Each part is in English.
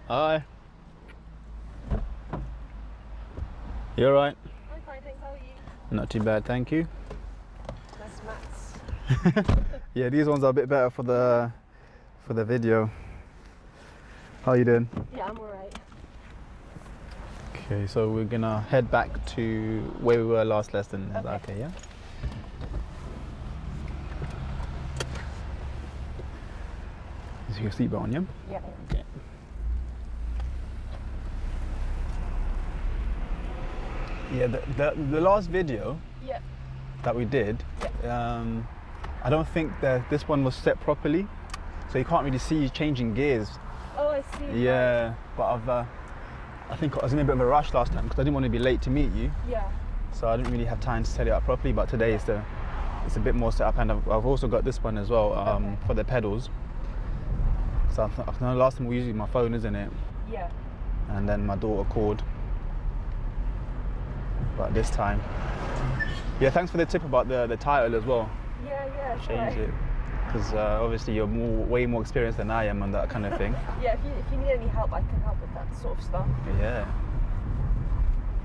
Hi. You alright? I'm fine, thanks. How are you? Not too bad, thank you. Nice mats. Yeah, these ones are a bit better for the video. How you doing? Yeah, I'm alright. Okay, so we're gonna head back to where we were last lesson. Is that okay, yeah? Is your seatbelt on, yeah? Yeah. Okay. Yeah, the last video Yeah. that we did, I don't think that this one was set properly, so you can't really see you changing gears. Oh, I see. Yeah, but I think I was in a bit of a rush last time because I didn't want to be late to meet you, Yeah. so I didn't really have time to set it up properly. But today it's a bit more set up, and I've also got this one as well for the pedals. So I know last time we were using my phone, isn't it? Yeah. And then my daughter called. But this time, yeah. Thanks for the tip about the title as well. Yeah. Change it, because obviously you're way more experienced than I am on that kind of thing. Yeah. If you need any help, I can help with that sort of stuff. Yeah.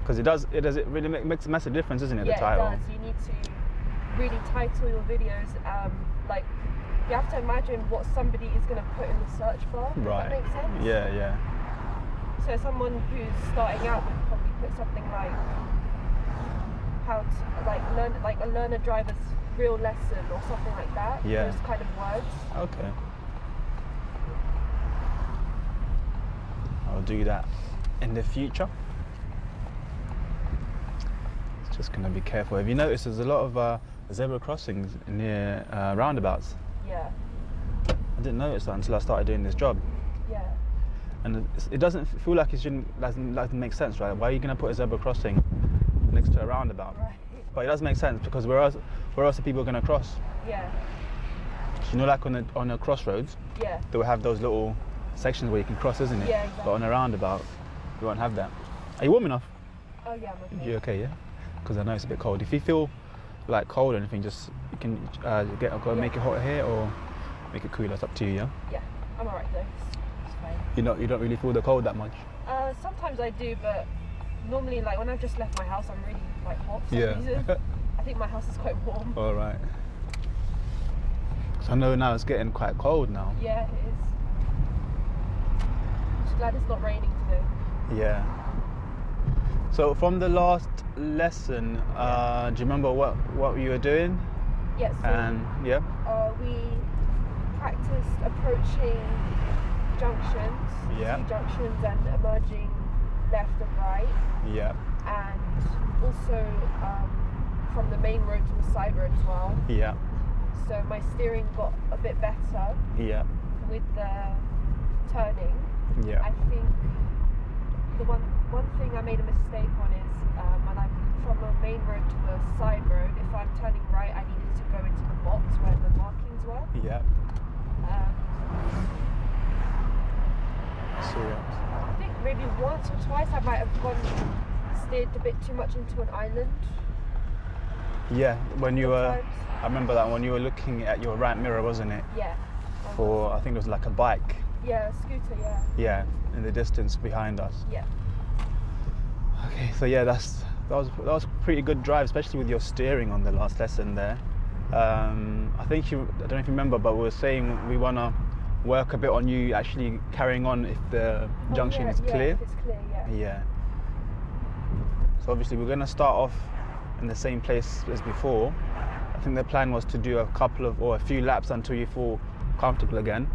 Because it really makes a massive difference, isn't it? Yeah, the title. it does. You need to really title your videos. Like you have to imagine what somebody is going to put in the search bar. Right. If that makes sense. Yeah. So someone who's starting out would probably put something like how to learn a driver's real lesson or something like that. Yeah. Those kind of words. Okay. I'll do that in the future. It's just gonna be careful. Have you noticed there's a lot of zebra crossings near roundabouts? Yeah. I didn't notice that until I started doing this job. Yeah. And it doesn't feel like doesn't make sense, right? Why are you gonna put a zebra crossing next to a roundabout? Right. But it does make sense because where else are people gonna cross? Yeah. You know, like on the crossroads, Yeah. they will have those little sections where you can cross, isn't it? Yeah, exactly. But on a roundabout, you won't have that. Are you warm enough? Oh yeah, I'm okay. You okay, yeah? Because I know it's a bit cold. If you feel like cold or anything, just you can go make it hot here or make it cooler. It's up to you, yeah? Yeah, I'm alright though. It's fine. You don't really feel the cold that much. Sometimes I do, but normally, like when I've just left my house, I'm really like hot for some reason. I think my house is quite warm. All right. So I know now it's getting quite cold now. Yeah, it is. Just glad it's not raining today. Yeah. So from the last lesson, do you remember what you were doing? Yes. Yeah. We practiced approaching junctions. Yeah. Two junctions and emerging left and right. Yeah. And also from the main road to the side road as well. Yeah. So my steering got a bit better Yeah. with the turning. Yeah. I think the one thing I made a mistake on is when I'm from the main road to the side road, if I'm turning right, I needed to go into the box where the markings were. Yeah. So I think maybe once or twice I might have steered a bit too much into an island. yeah, when you were, Sometimes. I remember that when you were looking at your right mirror, wasn't it? Yeah. For I think it was like a bike. Yeah, a scooter. Yeah. Yeah, in the distance behind us. Yeah. Okay, so yeah, that was a pretty good drive, especially with your steering on the last lesson there. I think I don't know if you remember, but we were saying we want to work a bit on you actually carrying on if the junction is clear. If it's clear, yeah. Yeah. So obviously we're going to start off in the same place as before. I think the plan was to do a few laps until you feel comfortable again,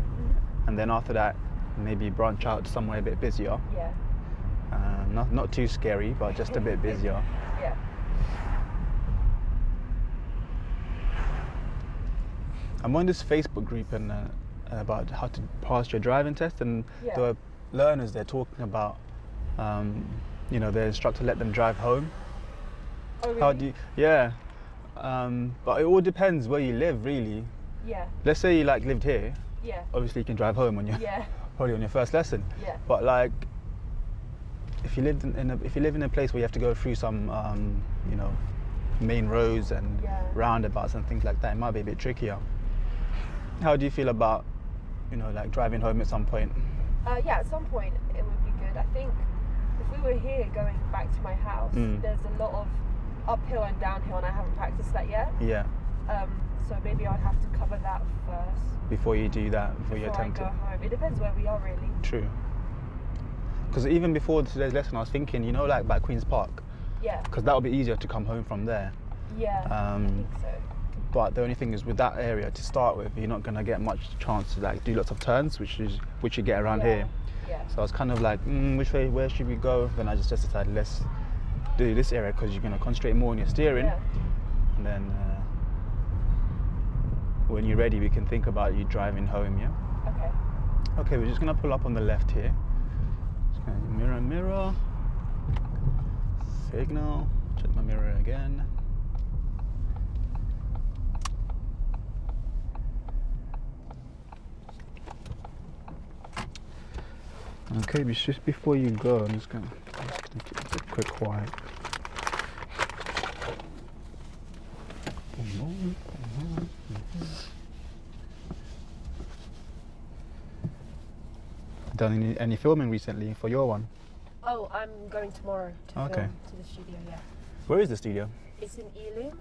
and then after that maybe branch out somewhere a bit busier. Yeah. Not too scary, but just a bit busier. Yeah. I'm on this Facebook group and about how to pass your driving test, and Yeah. the learners they're talking about, their instructor let them drive home. Oh really? How do you? Yeah. But it all depends where you live, really. Yeah. Let's say you lived here. Yeah. Obviously, you can drive home on your Yeah. probably on your first lesson. Yeah. But if you live in a place where you have to go through some main roads and roundabouts and things like that, it might be a bit trickier. How do you feel about driving home at some point? Yeah, at some point it would be good. I think if we were here going back to my house, there's a lot of uphill and downhill, and I haven't practiced that yet. Yeah. So maybe I'd have to cover that first. Before you do that, before you attempt I go home. It depends where we are, really. True. Because even before today's lesson, I was thinking, you know, like by Queen's Park. Yeah. Because that would be easier to come home from there. Yeah, I think so. But the only thing is, with that area to start with, you're not gonna get much chance to like do lots of turns, which you get around here. Yeah. So I was kind of like, where should we go? Then I just decided, let's do this area because you're gonna concentrate more on your steering. Yeah. And then when you're ready, we can think about you driving home. Yeah. Okay. Okay, we're just gonna pull up on the left here. Just gonna mirror, signal. Check my mirror again. Okay, but just before you go, I'm just gonna keep it a quick quiet. Done any filming recently for your one? Oh, I'm going tomorrow to film to the studio. Yeah. Where is the studio? It's in Ealing.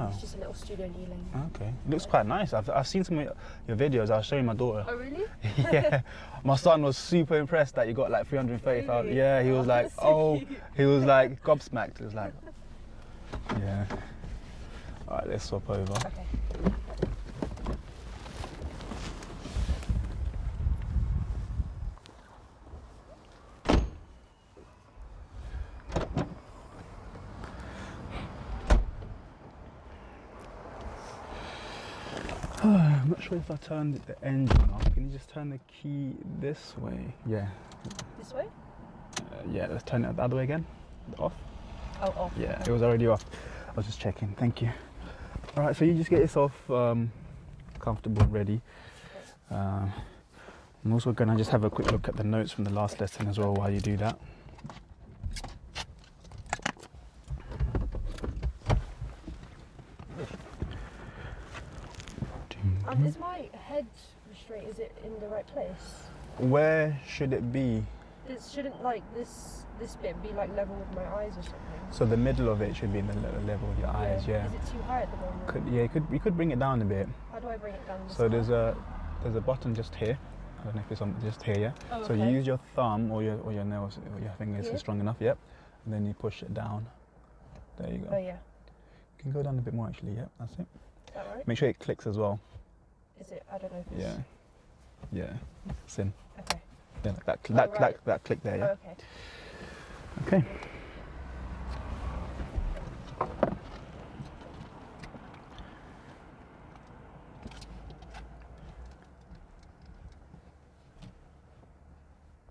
It's just a little studio in Ealing. Okay, it looks quite nice. I've seen some of your videos. I was showing my daughter. Oh really? Yeah, my son was super impressed that you got like 330,000. Really? Yeah, he was like, he was like gobsmacked. He was like, yeah. All right, let's swap over. Okay. I'm not sure if I turned the engine off. Can you just turn the key this way? Yeah. This way? Yeah, let's turn it the other way again. Off? Oh, off. Yeah, it was already off. I was just checking. Thank you. All right, so you just get yourself comfortable, ready. I'm also going to just have a quick look at the notes from the last lesson as well while you do that. Is my head restraint, is it in the right place? Where should it be? It shouldn't like this bit be like level with my eyes or something. So the middle of it should be in the level of your eyes, yeah. Is it too high at the moment? You could bring it down a bit. How do I bring it down? So there's a button just here. I don't know if it's on just here, yeah. Oh, okay. So you use your thumb or your nails or your fingers is strong enough, yep. And then you push it down. There you go. Oh yeah. You can go down a bit more actually, yep, that's it. Is that right? Make sure it clicks as well. Is it? I don't know if it's... Yeah. It's in. Okay. Yeah, that click there, yeah. Oh, Okay.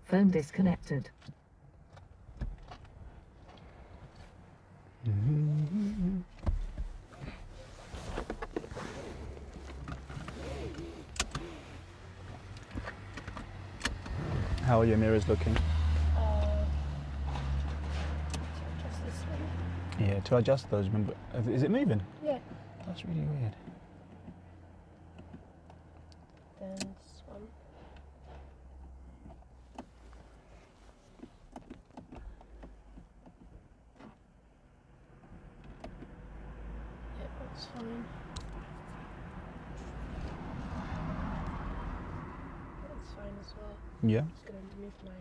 Phone disconnected. How are your mirrors looking? to adjust this one. Yeah, to adjust those, remember, is it moving? Yeah. That's really weird. Then this one. Yeah, that's fine. That's fine as well. Yeah. I'm just going to move my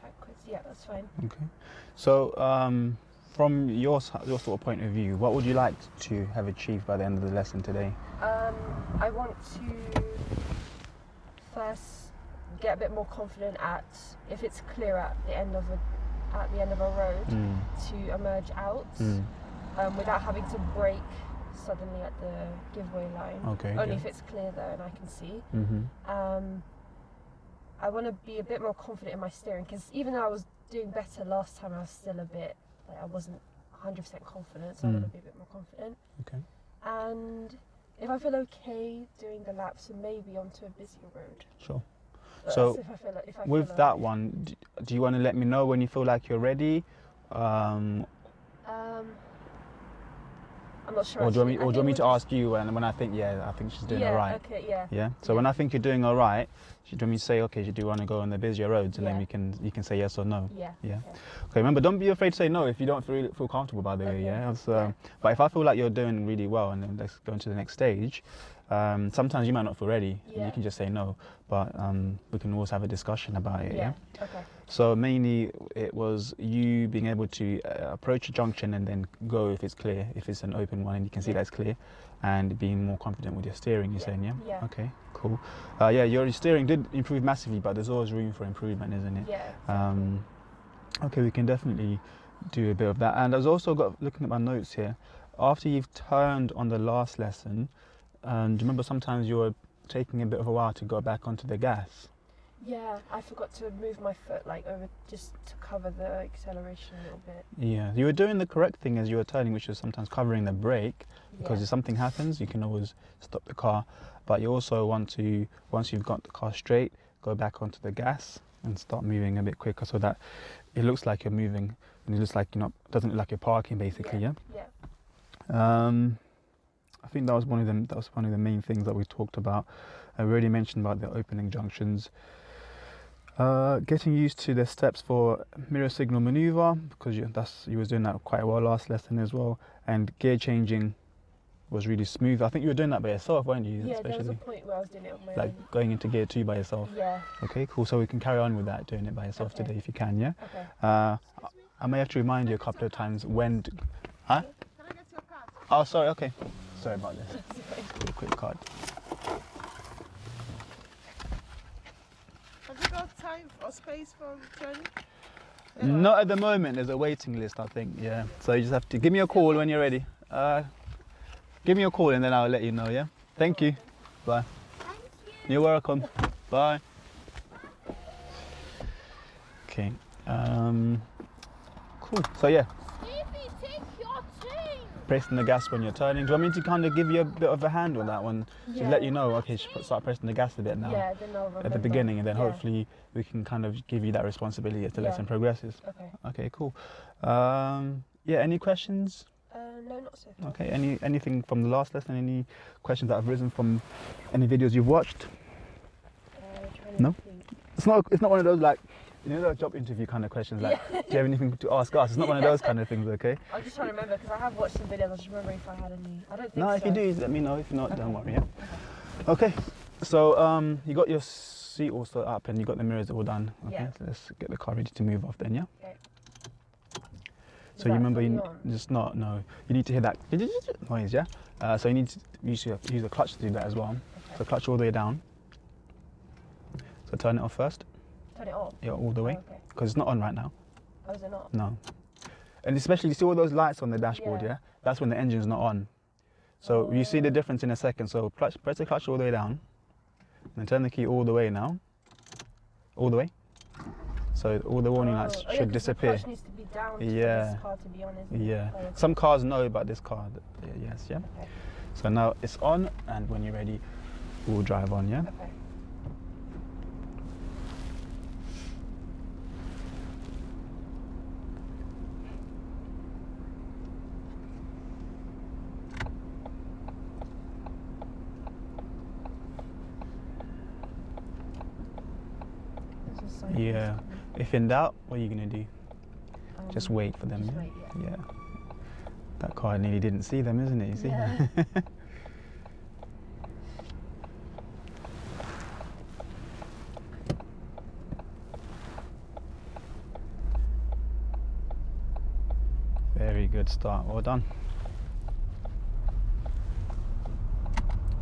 backwards. Yeah, that's fine. Okay. So, from your sort of point of view, what would you like to have achieved by the end of the lesson today? I want to first get a bit more confident at if it's clear at the end of a road to emerge out without having to brake suddenly at the giveaway line. Okay. Only if it's clear though and I can see. I want to be a bit more confident in my steering because even though I was doing better last time, I was still a bit like I wasn't 100% confident, so I want to be a bit more confident. Okay. And if I feel okay doing the laps, and maybe onto a busier road. Sure. But So that's if I with feel that okay. one, do you want to let me know when you feel like you're ready? I'm not sure. Or do you actually. want me to ask you when I think, I think she's doing all right? Okay, yeah. Yeah. So when I think you're doing all right, do you want me to say, okay, do you want to go on the busier roads, and then you can say yes or no? Yeah. Yeah. Okay. Remember, don't be afraid to say no if you don't feel comfortable. By the way, yeah. But if I feel like you're doing really well, and then let's go into the next stage. Sometimes you might not feel ready, and you can just say no. But we can always have a discussion about it. Yeah. Okay. So mainly it was you being able to approach a junction and then go if it's clear, if it's an open one and you can see that it's clear, and being more confident with your steering, you're saying, yeah? Yeah. Okay, cool. Your steering did improve massively, but there's always room for improvement, isn't it? Yeah. Exactly. Okay, we can definitely do a bit of that. And I've also got, looking at my notes here, after you've turned on the last lesson, do you remember sometimes you were taking a bit of a while to go back onto the gas? Yeah, I forgot to move my foot like over just to cover the acceleration a little bit. Yeah, you were doing the correct thing as you were turning, which is sometimes covering the brake, because if something happens, you can always stop the car. But you also want to, once you've got the car straight, go back onto the gas and start moving a bit quicker, so that it looks like you're moving and it looks like you're not, doesn't look like you're parking, basically. Yeah. I think that was one of them. That was one of the main things that we talked about. I already mentioned about the opening junctions. Getting used to the steps for mirror signal maneuver, because you was doing that quite well last lesson as well, and gear changing was really smooth. I think you were doing that by yourself, weren't you? Yeah, there was a point where I was doing it on my like own. going into gear 2 by yourself. Yeah. Okay, cool. So we can carry on with that, doing it by yourself today if you can. Yeah. Okay. I may have to remind you a couple of times when. Huh? Can I get your card? Oh, sorry. Okay. Sorry about this. A quick card. Have you got time or space for returning? Not at the moment. There's a waiting list, I think. Yeah. So you just have to give me a call when you're ready. Give me a call and then I'll let you know. Yeah. Thank you. Bye. Thank you. You're welcome. Bye. Okay. Cool. So yeah. Stevie, take your turn. Pressing the gas when you're turning. Do you want me to kind of give you a bit of a hand on that one? To let you know, okay, start pressing the gas a bit now. Yeah, then I'll remember. At the beginning, and then hopefully we can kind of give you that responsibility as the lesson progresses. Okay. Okay, cool. Yeah, any questions? No, not so far. Okay, anything from the last lesson? Any questions that have risen from any videos you've watched? Trying to No? think. It's not one of those like, you know, those job interview kind of questions like, do you have anything to ask us? It's not one of those kind of things, okay? I'm just trying to remember because I have watched some videos. I just remember if I had any. I don't think so. No, if you do, let me know. If not, don't worry. Yeah. Okay. So you got your seat all set up and you got the mirrors all done. Okay. Yeah. So let's get the car ready to move off then. Yeah. Okay. So you remember, you need to hear that noise. Yeah. So you need to use a clutch to do that as well. Okay. So clutch all the way down. So turn it off first. Turn it off? Yeah, all the way. Okay. Because it's not on right now. Oh, is it not? No. And especially, you see all those lights on the dashboard, yeah? That's when the engine's not on. So you see the difference in a second. So press the clutch all the way down. And then turn the key all the way now. All the way. So all the warning lights should disappear. The clutch needs to be down for Yeah. this car to be on, isn't it? Yeah. Oh, okay. Some cars know, but this car, yes, yeah? Okay. So now it's on, and when you're ready, we'll drive on, yeah? Okay. Yeah. If in doubt, what are you going to do? Just wait for them. Just Yeah? wait, Yeah. That car nearly didn't see them, isn't it? You see? Yeah. Very good start. Well done.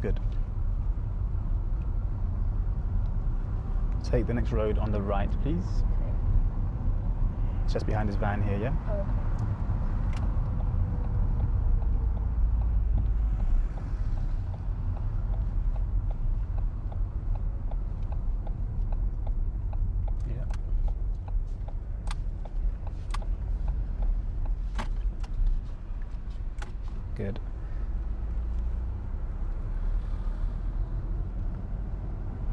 Good. Take the next road on the right, please. Okay. It's just behind this van here, yeah? Oh, okay. Yeah. Good.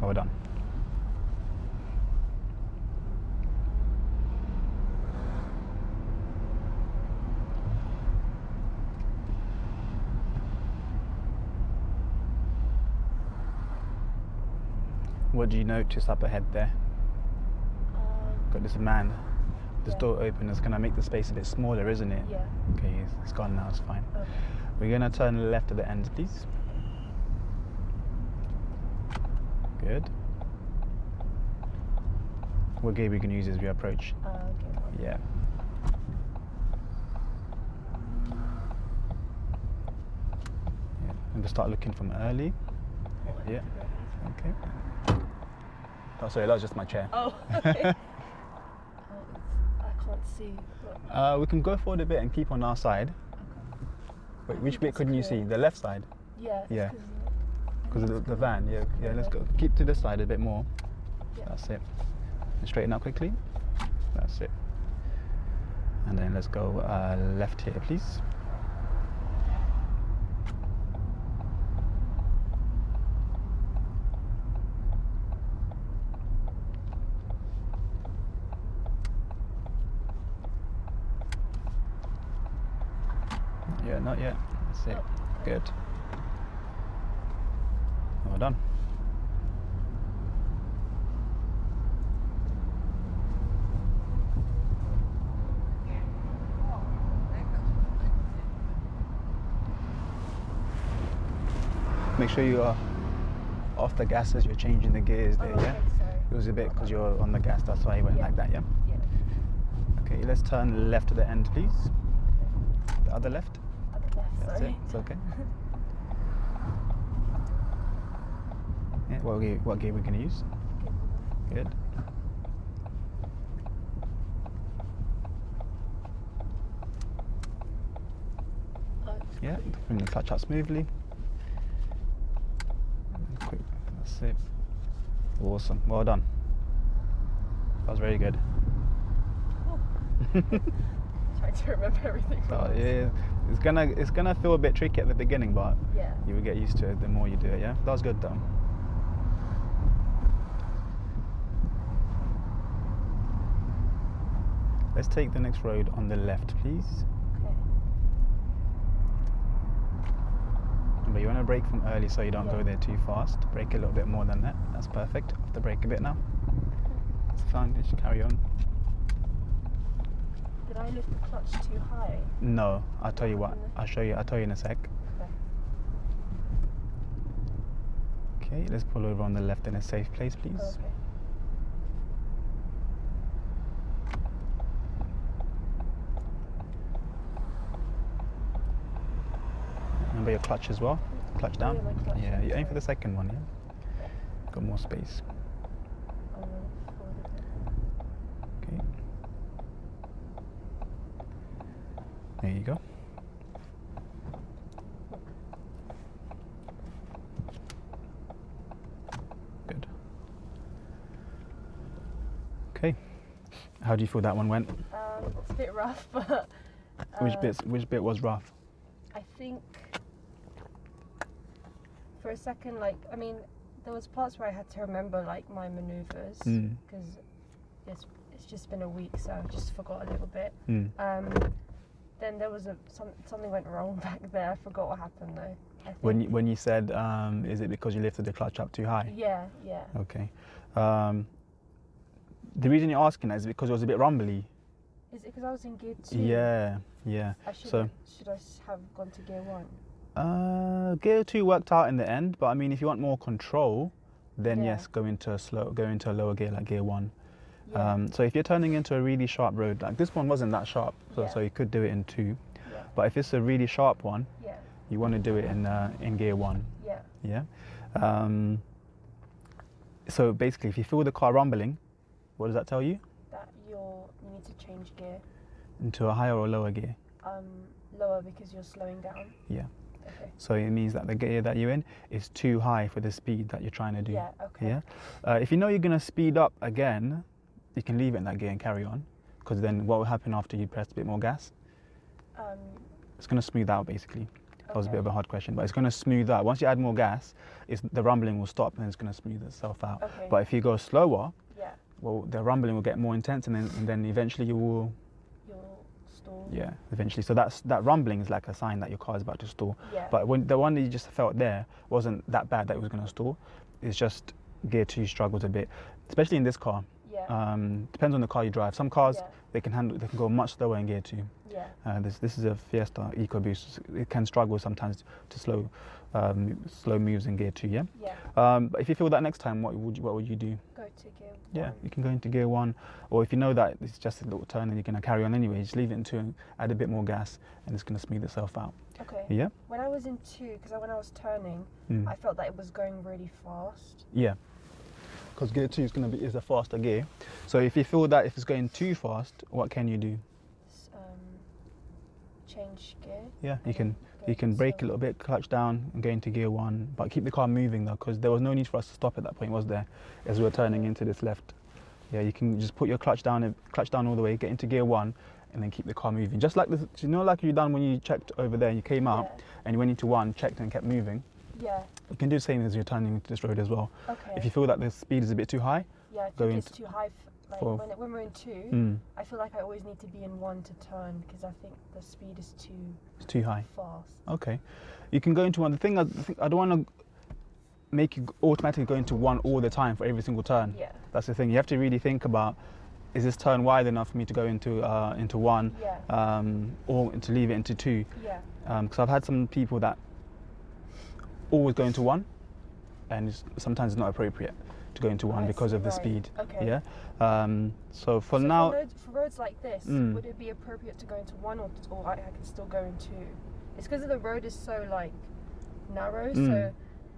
Well done. What do you notice up ahead there? Got this man. This Yeah. door open is going to make the space a bit smaller, isn't it? Yeah. Okay, it's gone now, it's fine. Okay. We're going to turn left at the end, please. Good. What gear we can use as we approach? Okay. Yeah. Yeah. And just start looking from early. Yeah. Okay. Oh, sorry, that was just my chair. Oh, okay. I can't see. But We can go forward a bit and keep on our side. okay. Wait, which bit It's couldn't you clear. see? The left side? Yeah. it's Yeah. 'cause Because of the van, yeah. Yeah, let's Okay. go. Keep to this side a bit more. Yeah. That's it. And straighten up quickly. That's it. And then let's go left here, please. Yeah, not yet. That's it. Good. Well done. Make sure you are off the gas as you're changing the gears there, Oh, yeah? okay, sorry. It was a bit because you're on the gas, that's why you went Yeah. like that, yeah? Yeah. Okay, let's turn left to the end, please. The other left. At the left, That's sorry. it, it's okay. Yeah, what gear we going to use? Good. Oh, Yeah, bring the clutch up smoothly. Quick, that's it. Awesome, well done. That was very good. trying to remember everything. from So, last yeah, time. it's gonna feel a bit tricky at the beginning, but Yeah. you will get used to it the more you do it. Yeah, that was good though. Let's take the next road on the left, please. Okay. But you want to brake from early so you don't Yeah. go there too fast. Brake a little bit more than that. That's perfect. Off the brake a bit now. It's fine. Just carry on. Did I lift the clutch too high? No, I'll tell you what. I'll show you. I'll tell you in a sec. Okay. Okay, let's pull over on the left in a safe place, please. Okay. Remember your clutch as well. Clutch Oh, down. yeah, my clutch, Yeah, you aim for sorry. the second one. Yeah. Got more space. I'll run it forward a bit. Okay. There you go. Good. Okay. How do you feel that one went? It's a bit rough, but Which bit was rough? I think for a second, like, I mean, there was parts where I had to remember like my maneuvers Mm. because it's just been a week, so I just forgot a little bit. Mm. Then there was something went wrong back there. I forgot what happened though. I think. When you said, is it because you lifted the clutch up too high? Yeah. Okay. The reason you're asking that is because it was a bit rumbly. Is it because I was in gear 2? Yeah. Should I have gone to gear 1? Gear 2 worked out in the end, but I mean, if you want more control, then Yeah. yes, go into a lower gear like gear 1. Yeah. So if you're turning into a really sharp road, like this one wasn't that sharp, so Yeah. you could do it in 2. Yeah. But if it's a really sharp one, Yeah. you want to do it in gear 1. Yeah. Yeah. So basically, if you feel the car rumbling, what does that tell you? That you need to change gear. Into a higher or lower gear. Lower because you're slowing down. Yeah. Okay. So it means that the gear that you're in is too high for the speed that you're trying to do. Yeah. Okay. Yeah. If you know you're going to speed up again, you can leave it in that gear and carry on. Because then what will happen after you press a bit more gas? It's going to smooth out basically. That was a bit of a hard question, but it's going to smooth out. Once you add more gas, the rumbling will stop and it's going to smooth itself out. Okay. But if you go slower, Yeah. well, the rumbling will get more intense and then eventually you will, You'll stall. yeah, eventually. So that rumbling is like a sign that your car is about to stall. Yeah. But when the one that you just felt there wasn't that bad that it was going to stall. It's just gear 2 struggles a bit, especially in this car. Yeah. Depends on the car you drive. Some cars Yeah. they can go much slower in gear 2. Yeah. This is a Fiesta EcoBoost. It can struggle sometimes to slow moves in gear 2. Yeah. Yeah. But if you feel that next time, what would you do? Go to gear 1. Yeah, you can go into gear 1, or if you know that it's just a little turn and you're going to carry on anyway, just leave it in 2 and add a bit more gas, and it's going to smooth itself out. Okay. Yeah. When I was in 2, because when I was turning, I felt that it was going really fast. Yeah. Because gear 2 is a faster gear. So if you feel that if it's going too fast, what can you do? Change gear. Yeah, you can brake a little bit, clutch down, and go into gear 1, but keep the car moving though, because there was no need for us to stop at that point, was there? As we were turning into this left. Yeah, you can just put your clutch down all the way, get into gear 1, and then keep the car moving. Just like this, you know, like you done when you checked over there, you came out and you went into 1, checked and kept moving. Yeah. You can do the same as you're turning into this road as well. Okay. If you feel that the speed is a bit too high, yeah, I think it's too high. When we're in 2, I feel like I always need to be in 1 to turn, because I think the speed is too high. Fast. Okay, you can go into 1. The thing I don't want to make you automatically go into 1 all the time for every single turn. Yeah. That's the thing. You have to really think about, is this turn wide enough for me to go into 1, or to leave it into 2? Yeah. Because I've had some people that always go into 1, and sometimes it's not appropriate to go into 1 because of the speed. Okay. Yeah. So now, for roads like this, would it be appropriate to go into 1, or I can still go in 2? It's because the road is so narrow. So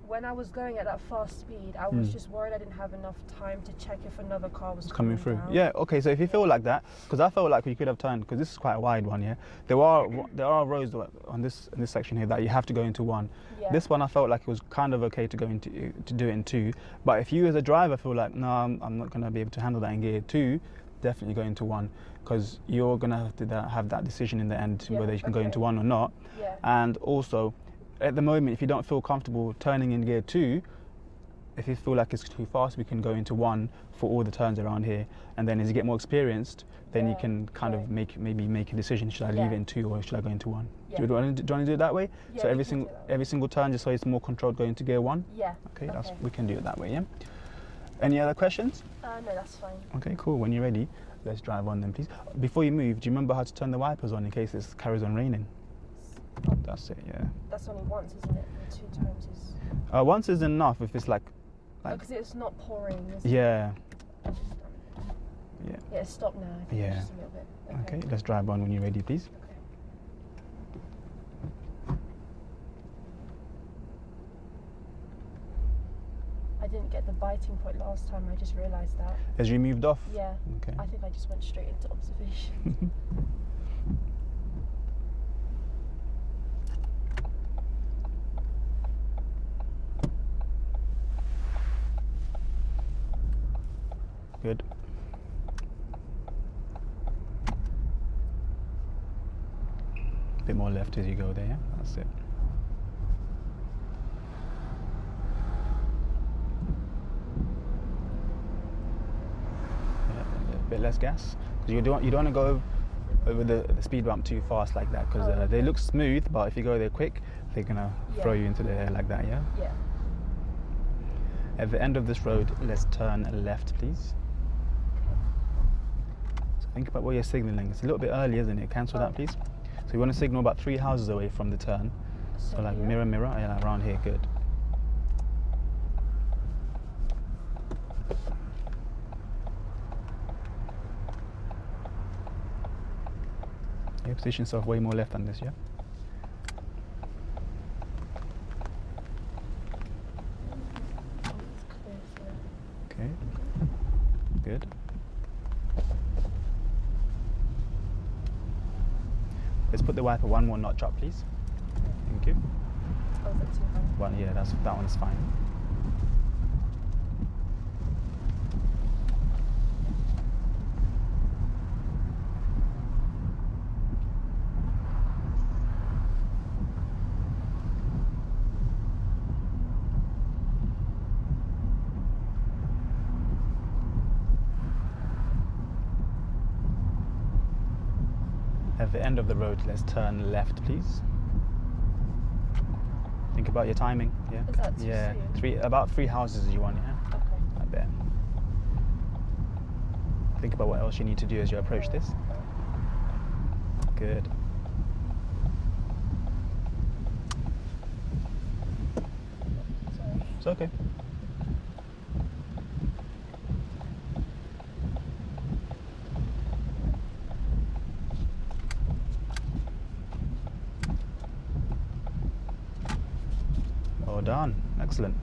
when I was going at that fast speed, I was just worried I didn't have enough time to check if another car was coming through. down. Yeah. Okay. So if you feel like that, because I felt like we could have turned, because this is quite a wide one. Yeah. There are roads on this section here that you have to go into 1. Yeah. This one I felt like it was kind of okay to go into to do it in 2. But if you as a driver feel like, no, I'm not going to be able to handle that in gear 2, definitely go into 1, because you're going to have that decision in the end whether you can go into 1 or not. Yeah. And also, at the moment, if you don't feel comfortable turning in gear 2, if you feel like it's too fast, we can go into 1 for all the turns around here, and then as you get more experienced, then you can kind of maybe make a decision: should I leave it in 2 or should I go into 1? Yeah. Do you want to do it that way? Yeah, So every single turn, just so it's more controlled, go into gear 1. Yeah. Okay, we can do it that way. Yeah. Any other questions? No, that's fine. Okay, cool. When you're ready, let's drive on then, please. Before you move, do you remember how to turn the wipers on in case it carries on raining? That's it. Yeah. That's only once, isn't it? And 2 times is. Once is enough if it's like. Because it's not pouring. Is it? Yeah. Yeah. Yeah, stop now. I think just a little bit. Okay, let's drive on when you're ready, please. Okay. I didn't get the biting point last time, I just realised that. As you moved off? Yeah. Okay. I think I just went straight into observation. Good. A bit more left as you go there, yeah? That's it. Yeah, a bit less gas. Because you don't want to go over the speed bump too fast like that, because they look smooth, but if you go there quick, they're going to throw you into the air like that, yeah? Yeah. At the end of this road, let's turn left, please. So think about what you're signalling. It's a little bit early, isn't it? Cancel that, please. So you want to signal about 3 houses away from the turn. So like mirror, yeah, around here, good. Yeah, position yourself way more left than this, yeah? Okay, good. Let's put the wiper 1 more notch up, please. Thank you. Oh, is that too high? 1, yeah, that one's fine. At the end of the road, let's turn left, please. Think about your timing. Yeah. Is that too yeah. soon? About 3 houses you want. Yeah. Okay. there. Think about what else you need to do as you approach this. Good. Sorry. It's okay. Well done. Excellent.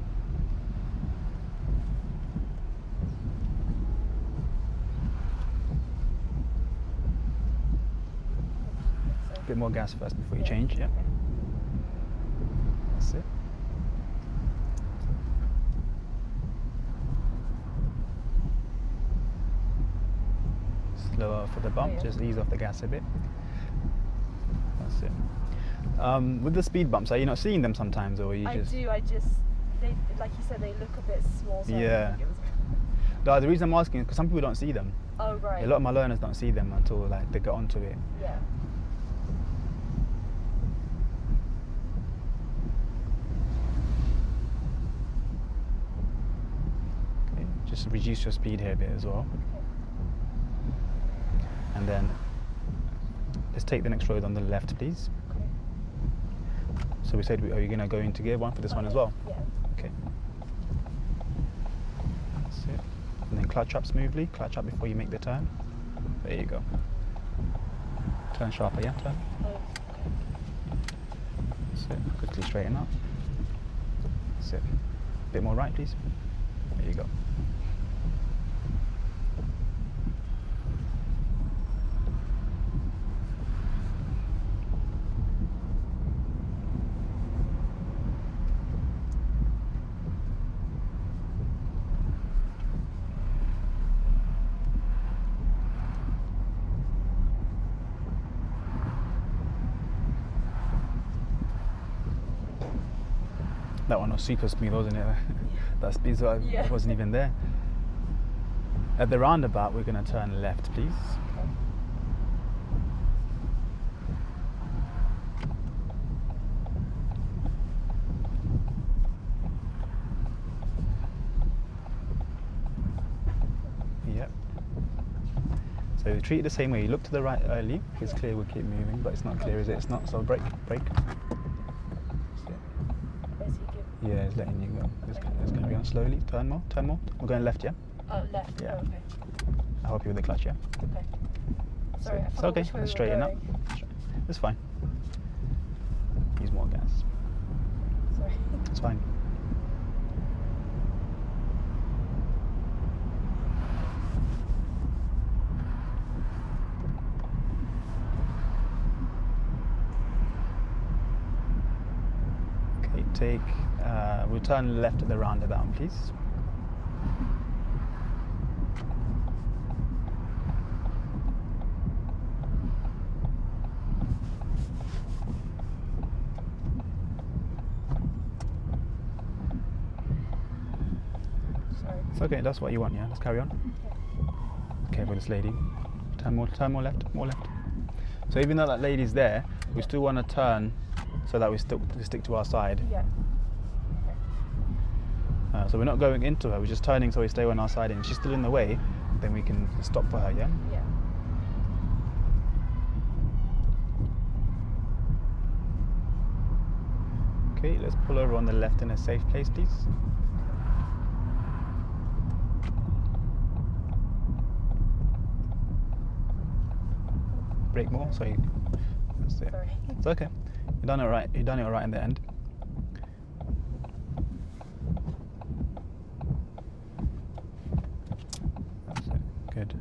Bit more gas first before you change, yeah. That's it. Slower for the bump, Yeah. just ease off the gas a bit. That's it. With the speed bumps, are you not seeing them sometimes, or are you just? I do. They, like you said, they look a bit small. So I Yeah. think it was... No, the reason I'm asking is because some people don't see them. Oh right. A lot of my learners don't see them until like they get onto it. Yeah. Okay. Just reduce your speed here a bit as well. And then let's take the next road on the left, please. Okay. So we said, are you going to go into gear 1 for this one as well? Yeah. Okay. That's it. And then clutch up smoothly. Clutch up before you make the turn. There you go. Turn sharper, yeah? Turn. Oh, okay. That's it. Quickly straighten up. That's it. A bit more right, please. There you go. That one was super smooth, wasn't it? That speed Yeah. wasn't even there. At the roundabout, we're going to turn left, please. Yep. So treat it the same way. You look to the right early. If it's clear, we'll keep moving, but it's not clear, is it? It's not. So brake. Is he giving? Yeah, it's letting you go. It's going to go slowly. Turn more. Turn more. We're going left, yeah? Oh, left. Yeah. Oh, okay. I'll help you with the clutch, yeah? Okay. Sorry, I It's forgot okay. which way we were Straighten up. going. It's fine. Use more gas. Sorry. It's fine. Okay, we'll turn left at the roundabout, please. Sorry. It's okay, that's what you want, yeah? Let's carry on. Okay, for this lady. Turn more left, more left. So even though that lady's there, we still want to turn so that we stick to our side. Yeah. So we're not going into her, we're just turning so we stay on our side, and if she's still in the way, then we can stop for her, yeah? Yeah. Okay, let's pull over on the left in a safe place, please. Brake more, so that's it. Sorry. It's okay. You done it right. You done it right in the end. That's it. Good.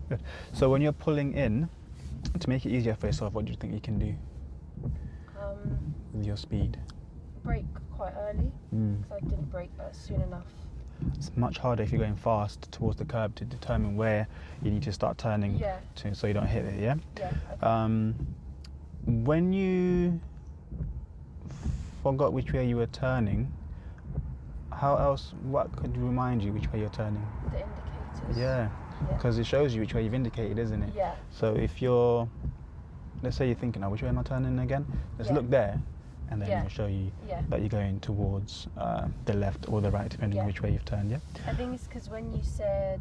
Good. So when you're pulling in, to make it easier for yourself, what do you think you can do with your speed? Brake quite early Mm. because I didn't brake soon enough. It's much harder if you're going fast towards the curb to determine where you need to start turning Yeah. to, so you don't hit it, yeah? Yeah. Okay. When you forgot which way you were turning, what could remind you which way you're turning? The indicators. Yeah, Yeah. because it shows you which way you've indicated, isn't it? Yeah. So if you're, let's say you're thinking, oh, which way am I turning again? Just Yeah. look there, and then Yeah. it'll show you Yeah. that you're going towards the left or the right, depending on Yeah. which way you've turned. Yeah. I think it's because when you said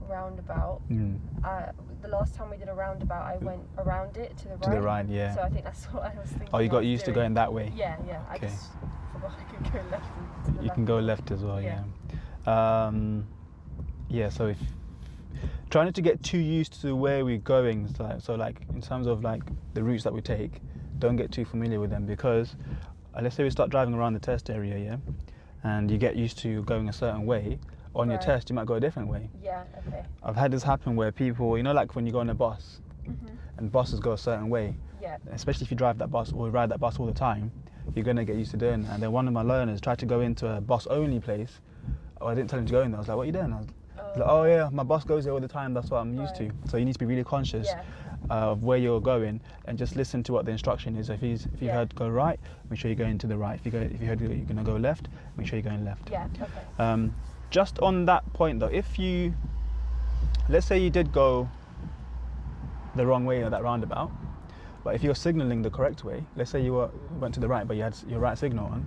roundabout, the last time we did a roundabout, I went around it to the right. To the right, yeah. So I think that's what I was thinking. Oh, you I got was used to doing. going that way. Yeah, yeah. I Okay. just forgot I could go left. And to the You left. can go left as well. Yeah. Yeah. Yeah. So if trying not to get too used to where we're going, so like in terms of like the routes that we take, don't get too familiar with them, because let's say we start driving around the test area, yeah, and you get used to going a certain way. On your Right. test, you might go a different way. Yeah. Okay. I've had this happen where people, you know, like when you go on a bus Mhm. and buses go a certain way, Yeah. especially if you drive that bus or ride that bus all the time, you're going to get used to doing that. And then one of my learners tried to go into a bus only place. Oh, I didn't tell him to go in there. I was like, what are you doing? I was like, oh yeah, my bus goes there all the time, that's what I'm used to. Right. So you need to be really conscious Yeah. of where you're going and just listen to what the instruction is. If you Yeah. heard go right, make sure you're going to the right. If you heard you're going to go left, make sure you're going left. Yeah. Okay. Just on that point though, let's say you did go the wrong way at that roundabout, but if you're signaling the correct way, let's say you went to the right but you had your right signal on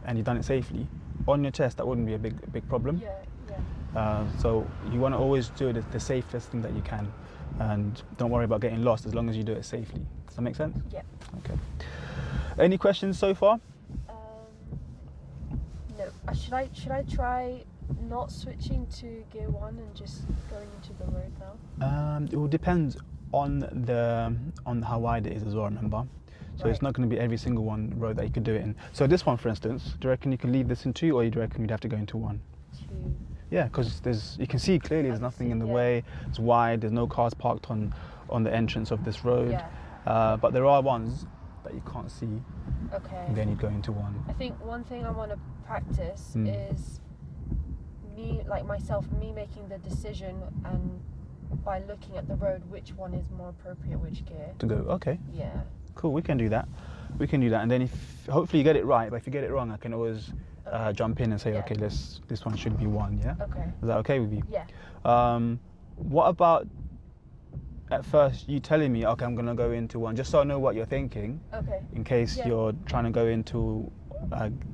and you've done it safely, on your test that wouldn't be a big problem. Yeah. Yeah. So you want to always do the safest thing that you can, and don't worry about getting lost as long as you do it safely. Does that make sense? Yeah. Okay. Any questions so far? No. Should I try not switching to gear 1 and just going into the road now? It will depend on how wide it is as well, remember. So it's Right. not going to be every single one road that you could do it in. So this one, for instance, do you reckon you can leave this in 2, or do you reckon you'd have to go into 1? 2. Yeah, because you can see clearly there's I can nothing see, in the yeah. way. It's wide. There's no cars parked on the entrance of this road. Yeah. But there are ones that you can't see. Okay. And then you'd go into 1. I think one thing I want to practice Mm. is me making the decision, and by looking at the road, which one is more appropriate, which gear. To go, okay, Yeah. cool. We can do that. And then if hopefully you get it right. But if you get it wrong, I can always jump in and say, Yeah. okay, this one should be 1. Yeah. Okay. Is that okay with you? Yeah. What about at first you telling me, okay, I'm gonna go into 1, just so I know what you're thinking, Okay. in case Yeah. you're trying to go into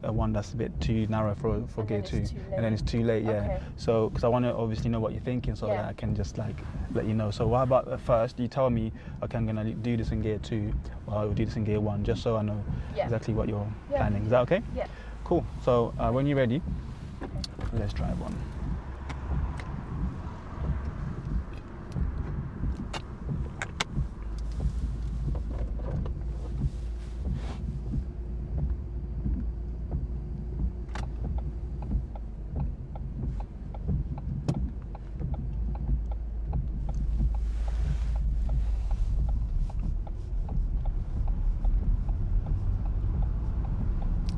a one that's a bit too narrow for And gear then 2, it's too and then it's too late. Yeah. Okay. So because I want to obviously know what you're thinking, so Yeah. that I can just like let you know. So what about at first you tell me, okay, I'm gonna do this in gear 2, or I'll do this in gear 1, just so I know Yeah. exactly what you're Yeah. planning. Is that okay? Yeah. Cool. So when you're ready, let's drive on.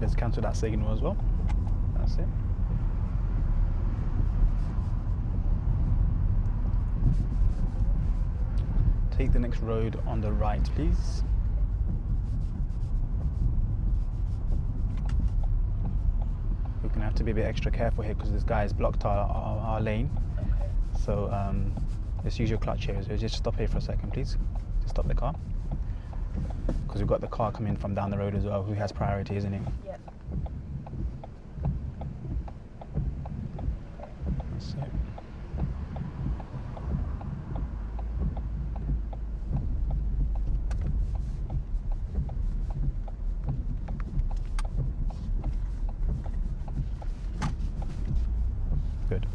Let's cancel that signal as well. That's it. Take the next road on the right, please. We're gonna have to be a bit extra careful here because this guy has blocked our lane. Okay. So let's use your clutch here. So just stop here for a second, please. Just stop the car. Because we've got the car coming from down the road as well, who has priority, isn't he? Yeah. That's it. Good.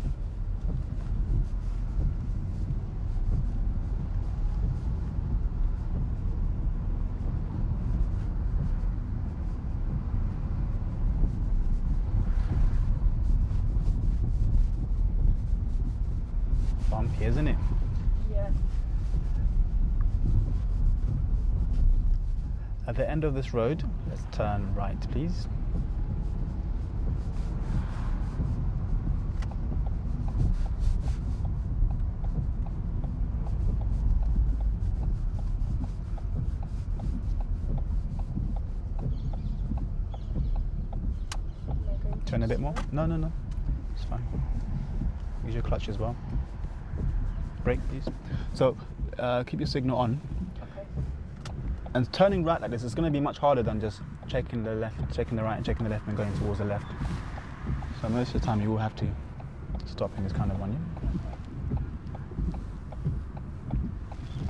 Bumpy, isn't it? Yeah. At the end of this road, let's turn right, please. Am I going Turn too a bit more. slow? No. It's fine. Use your clutch as well. Brake, please. So keep your signal on. Okay. And turning right like this is going to be much harder than just checking the left, checking the right, and checking the left, and going towards the left. So most of the time you will have to stop in this kind of one. Yeah?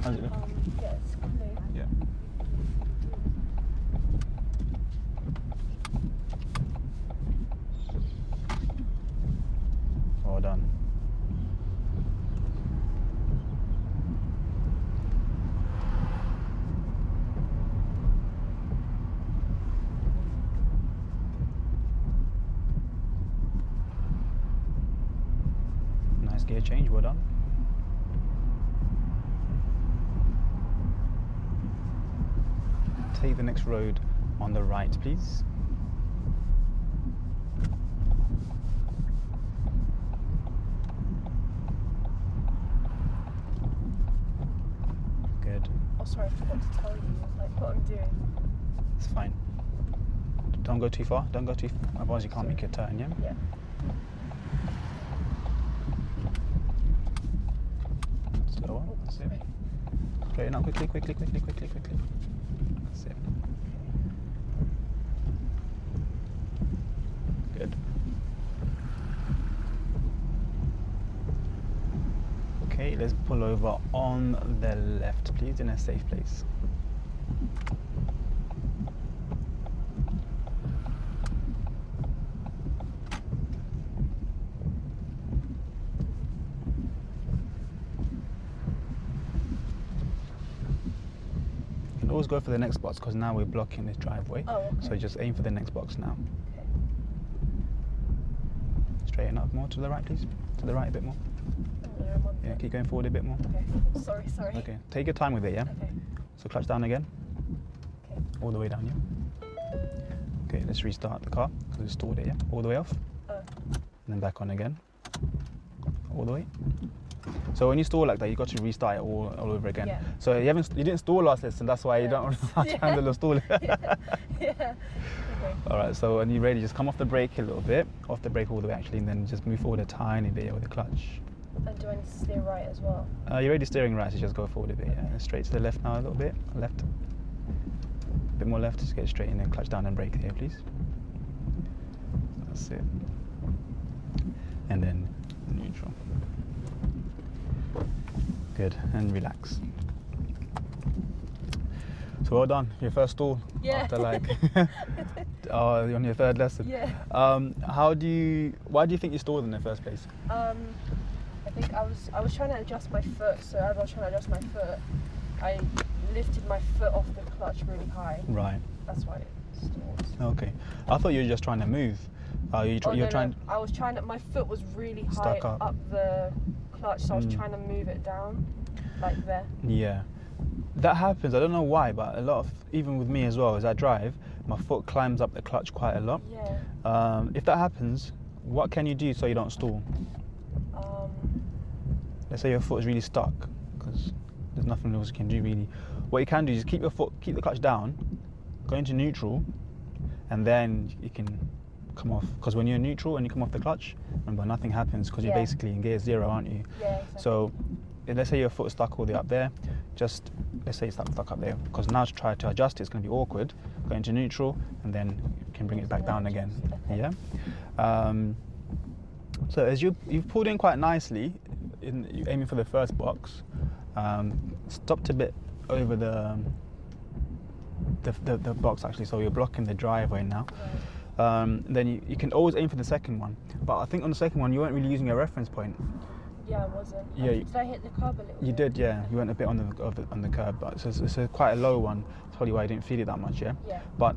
How's it look? Yeah, it's clear. Yeah. Well done. Nice gear change, well done. Take the next road on the right, please. Good. Oh, sorry, I forgot to tell you like what I'm doing. It's fine. Don't go too far. Don't go too far. Otherwise you can't make a turn, yeah? Yeah. Slower. That's it. Straighten up quickly, quickly, quickly, quickly, quickly. That's it. Good. Okay, let's pull over on the left, please, in a safe place. Always go for the next box because now we're blocking this driveway. Oh, okay. So just aim for the next box now. Okay. Straighten up more to the right, please. To the right a bit more. Yeah, I'm on Yeah, there. keep going forward a bit more. Okay. Sorry. Okay, take your time with it, yeah? Okay. So clutch down again. Okay. All the way down, yeah? Okay, let's restart the car because we stored it, yeah? All the way off. And then back on again. All the way. So when you stall like that, you've got to restart it all over again. Yeah. So you didn't stall last lesson, that's why you don't know how to handle the stall. Yeah. Okay. Alright, so when you're ready, just come off the brake a little bit, off the brake all the way actually, and then just move forward a tiny bit with the clutch. And do I need to steer right as well? You're already steering right, so just go forward a bit, yeah. Straight to the left now a little bit, left. A bit more left, just get straight in and clutch down and brake here, please. That's it. And then neutral. Good, and relax. So well done, your first stall. Yeah. After like, on your third lesson. Yeah. Why do you think you stalled in the first place? I think I was trying to adjust my foot, so as I was trying to adjust my foot, I lifted my foot off the clutch really high. Right. That's why it stalled. Okay. I thought you were just trying to move. You're trying. No, I was trying to. My foot was really high Stuck up. up the clutch, so I was trying to move it down, like there. Yeah. That happens. I don't know why, but a lot of, even with me as well, as I drive, my foot climbs up the clutch quite a lot. Yeah. If that happens, what can you do so you don't stall? Let's say your foot is really stuck, because there's nothing else you can do really. What you can do is keep the clutch down, go into neutral, and then you can come off. Because when you're in neutral and you come off the clutch, remember nothing happens because you're basically in gear 0, aren't you? Yeah. Exactly. So let's say your foot is stuck all the way up there, just let's say it's stuck up there, because now to try to adjust it's going to be awkward. Go into neutral and then you can bring it back down again. Okay. Yeah. So as you've pulled in quite nicely, you're aiming for the first box, stopped a bit over the box actually, so you're blocking the driveway now. Right. Then you can always aim for the second one, but I think on the second one you weren't really using your reference point. Yeah, I wasn't. Yeah. Did I hit the curb a little bit? You did, yeah. You went a bit on the curb, but it's quite a low one. That's probably why I didn't feel it that much, yeah. Yeah. But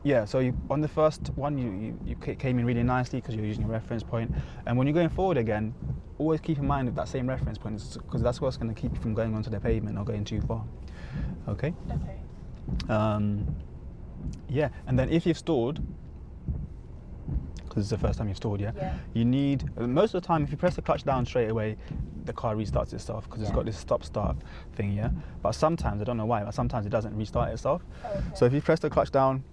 yeah. So on the first one, you came in really nicely because you're using your reference point. And when you're going forward again, always keep in mind that same reference point, because that's what's going to keep you from going onto the pavement or going too far. Okay. Okay. Yeah. And then if you've stalled, because it's the first time you've stalled, yeah? You need, most of the time if you press the clutch down straight away, the car restarts itself because it's got this stop-start thing, yeah? But sometimes, I don't know why, but sometimes it doesn't restart itself. Okay. So if you press the clutch down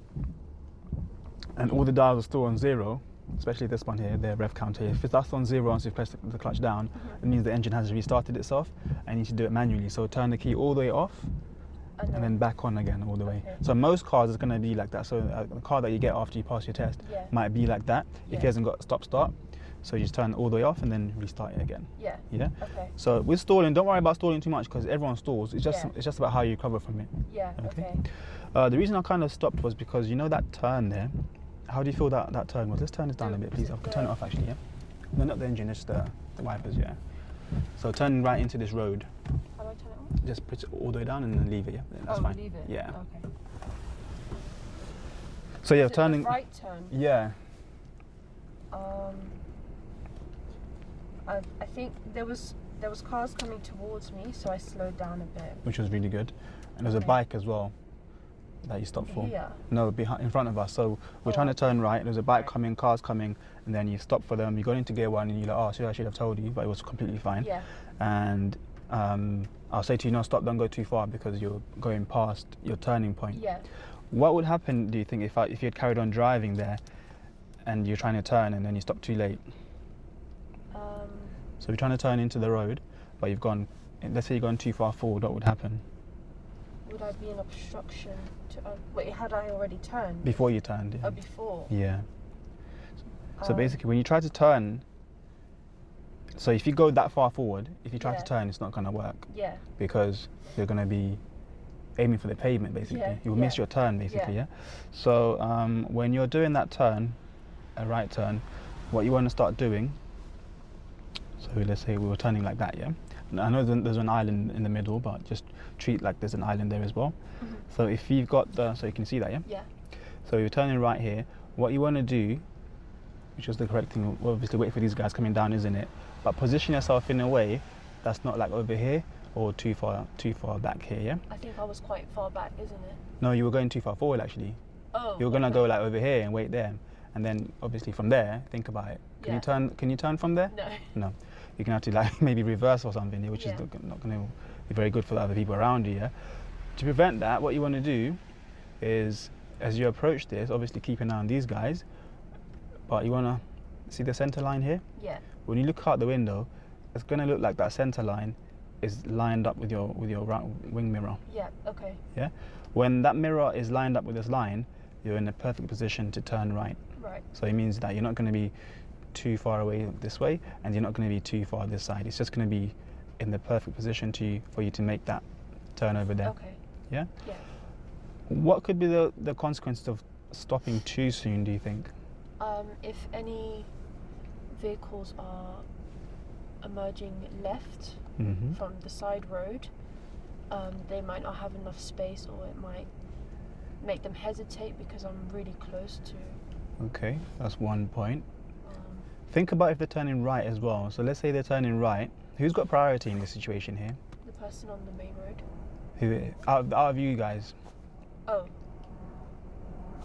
and all the dials are still on 0, especially this one here, the rev counter, if that's on 0 once you've pressed the clutch down, it means the engine has restarted itself and you need to do it manually. So turn the key all the way off and then back on again all the way. Okay. So most cars is going to be like that. So the car that you get after you pass your test Yeah. might be like that Yeah. if he hasn't got stop-start. So you just turn all the way off and then restart it again. Yeah. Yeah. Okay. So with stalling, don't worry about stalling too much because everyone stalls. It's just Yeah. it's just about how you recover from it. Yeah. Okay. Okay. The reason I kind of stopped was because you know that turn there. How do you feel that turn was? Let's turn this down a bit, please. I can turn it off actually. Yeah. No, not the engine, just the wipers. Yeah. So turn right into this road. How do I turn it on? Just put it all the way down and then leave it. Yeah. That's fine. Leave it. Yeah. Okay. So yeah, Is it turning. the right turn. Yeah. I think there was cars coming towards me, so I slowed down a bit. Which was really good. And there's a Okay. bike as well that you stopped for. Here. No, behind, in front of us. So we're Oh, trying to turn right. There's a bike Right. coming, cars coming, and then you stop for them. You go into gear one, and you're like, oh, I should have told you, but it was completely fine. Yeah. And I'll say to you, no, stop, don't go too far because you're going past your turning point. Yeah. What would happen, do you think, if you had carried on driving there, and you're trying to turn, and then you stop too late? So you're trying to turn into the road, but you've gone. Let's say you've gone too far forward. What would happen? Would I be an obstruction to? Wait, had I already turned? Before you turned. Yeah. Oh, before. Yeah. So Um, basically, when you try to turn, so if you go that far forward, if you try Yeah. to turn, it's not going to work Yeah. because you're going to be aiming for the pavement, basically. Yeah, You'll miss yeah. your turn, basically, Yeah. yeah? So when you're doing that turn, a right turn, what you want to start doing, so let's say we were turning like that, yeah? And I know there's an island in the middle, but just treat like there's an island there as well. Mhm. So if you've got so you can see that, yeah? Yeah. So you're turning right here. What you want to do, which is the correct thing, obviously wait for these guys coming down, isn't it? But position yourself in a way that's not like over here or too far back here, yeah? I think I was quite far back, isn't it? No, you were going too far forward actually. Oh. You're gonna okay. go like over here and wait there, and then obviously from there, think about it. Can you turn from there? No. No. You're gonna have to like maybe reverse or something, yeah, which Yeah. is not gonna be very good for the other people around you, yeah? To prevent that, what you want to do is, as you approach this, obviously keep an eye on these guys, but you wanna see the center line here? Yeah. When you look out the window, it's gonna look like that center line is lined up with your wing mirror. Yeah. Okay. Yeah. When that mirror is lined up with this line, you're in a perfect position to turn right. Right. So it means that you're not going to be too far away this way, and you're not going to be too far this side. It's just going to be in the perfect position for you to make that turn over there. Okay. Yeah. Yeah. What could be the consequences of stopping too soon, do you think? If any vehicles are emerging left Mm-hmm. from the side road, they might not have enough space, or it might make them hesitate because I'm really close to. Okay, that's one point. Um, Think about if they're turning right as well. So let's say they're turning right. Who's got priority in this situation here? the person on the main road. Who out of you guys? Oh.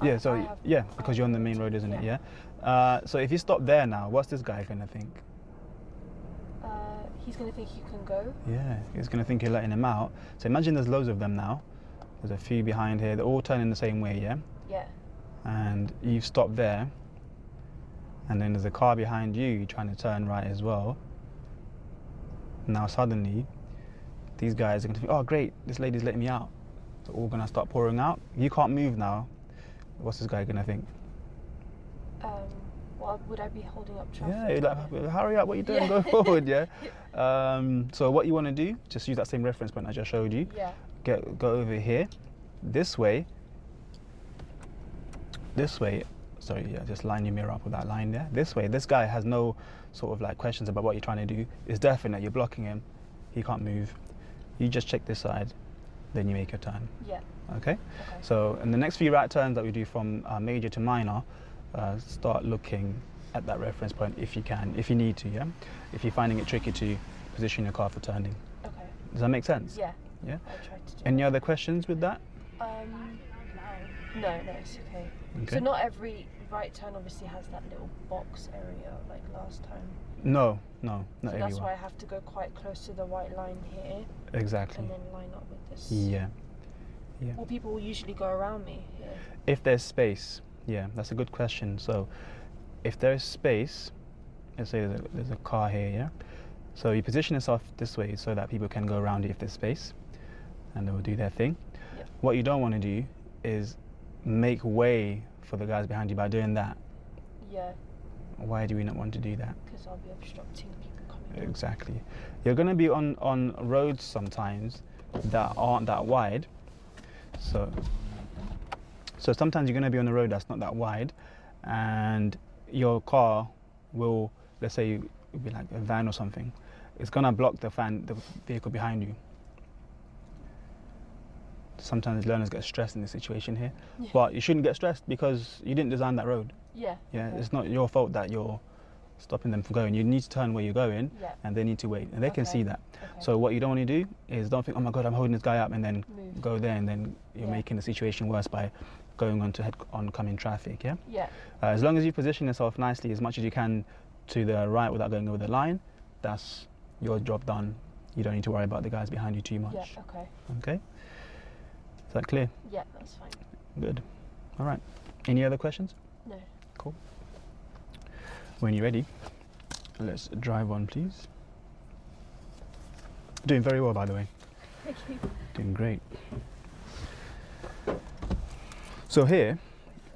Yeah, I because you're on the main road, isn't it? Yeah. Yeah. So if you stop there now, what's this guy gonna think? He's gonna think you can go. Yeah, he's gonna think you're letting him out. So imagine there's loads of them now. There's a few behind here. They're all turning the same way, yeah. Yeah. And you've stopped there. And then there's a car behind you trying to turn right as well. Now suddenly, these guys are gonna think, oh great, this lady's letting me out. They're all gonna start pouring out. You can't move now. What's this guy gonna think? Well, would I be holding up traffic? Yeah, you're like, hurry up, what are you doing? Yeah. Go forward, yeah. So what you want to do, just use that same reference point I just showed you. Yeah. Go over here, this way. Sorry, yeah, just line your mirror up with that line there. This way, this guy has no sort of like questions about what you're trying to do. It's definite, you're blocking him. He can't move. You just check this side, then you make your turn. Yeah. Okay? Okay. So in the next few right turns that we do from major to minor, start looking at that reference point if you can, if you need to, yeah? If you're finding it tricky to position your car for turning. Okay. Does that make sense? Yeah. Yeah? I'll try to do Any that. other questions with that? No, it's okay. Okay. So not every right turn obviously has that little box area like last time. No, not So everyone. that's why I have to go quite close to the white line here Exactly. and then line up with this. Yeah. Well, people will usually go around me here. If there's space, yeah, that's a good question. So if there's space, let's say there's a car here, yeah? So you position yourself this way so that people can go around you if there's space, and they will do their thing. What you don't want to do is make way for the guys behind you by doing that. Yeah. Why do we not want to do that? Because I'll be obstructing people coming down. Exactly. You're going to be on roads sometimes that aren't that wide. So sometimes you're going to be on a road that's not that wide, and your car will, let's say, it'll be like a van or something. It's going to block the vehicle behind you. Sometimes learners get stressed in this situation here, but you shouldn't get stressed because you didn't design that road. Yeah. Yeah, it's not your fault that you're stopping them from going. You need to turn where you're going, and they need to wait, and they can see that. Okay. So what you don't want to do is don't think, oh my God, I'm holding this guy up, and then Move. go there, and then you're making the situation worse by going onto oncoming traffic. Yeah. Yeah. As long as you position yourself nicely as much as you can to the right without going over the line, that's your job done. You don't need to worry about the guys behind you too much. Yeah. Okay. Okay. Is that clear? Yeah, that's fine. Good. All right. Any other questions? No. Cool. When you're ready, let's drive on, please. Doing very well, by the way. Thank you. Doing great. So here,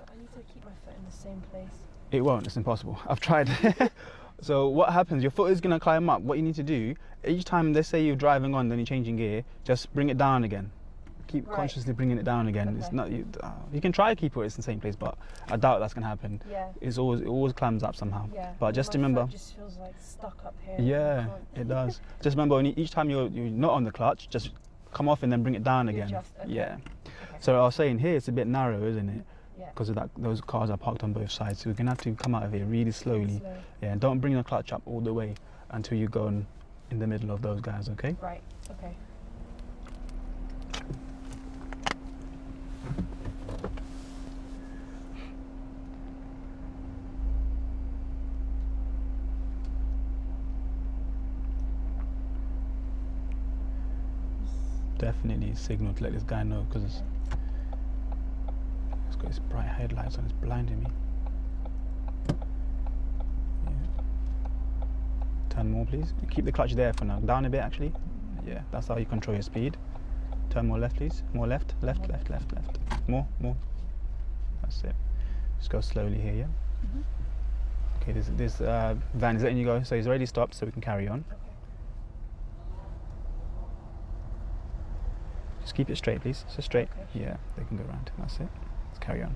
I need to keep my foot in the same place. it won't. It's impossible. I've tried. So what happens? Your foot is going to climb up. What you need to do, each time, let's say you're driving on, then you're changing gear, just bring it down again. Keep consciously bringing it down again. Okay. It's not you can try to keep it in the same place, but I doubt that's gonna happen. Yeah. It always climbs up somehow. Yeah. But just my remember. foot just feels like stuck up here. Yeah, it does. Just remember, each time you're not on the clutch, just come off and then bring it down again. Adjust, okay. Yeah. Okay. So I was saying here it's a bit narrow, isn't it? Yeah. Because of that, those cars are parked on both sides. So we're gonna have to come out of here really slowly. Slow. Yeah. And don't bring the clutch up all the way until you go in the middle of those guys. Okay. Right. Okay. Definitely signal to let this guy know, because it's got his bright headlights on, it's blinding me. Yeah. Turn more, please. Keep the clutch there for now. Down a bit, actually. Yeah, that's how you control your speed. Turn more left, please. More left, left, left, left, left. More. That's it. Just go slowly here, yeah? Okay, this van is letting you go, so he's already stopped, so we can carry on. Okay. Just keep it straight, please. So straight. Okay. Yeah, they can go around. That's it. Let's carry on.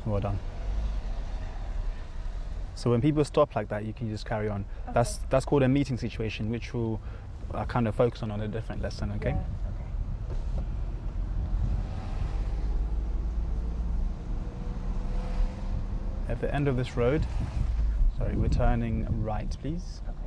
Well done. So when people stop like that, you can just carry on. Okay. That's called a meeting situation, which we'll kind of focus on a different lesson. Okay. Yeah. Okay. At the end of this road, sorry, we're turning right, please. Okay.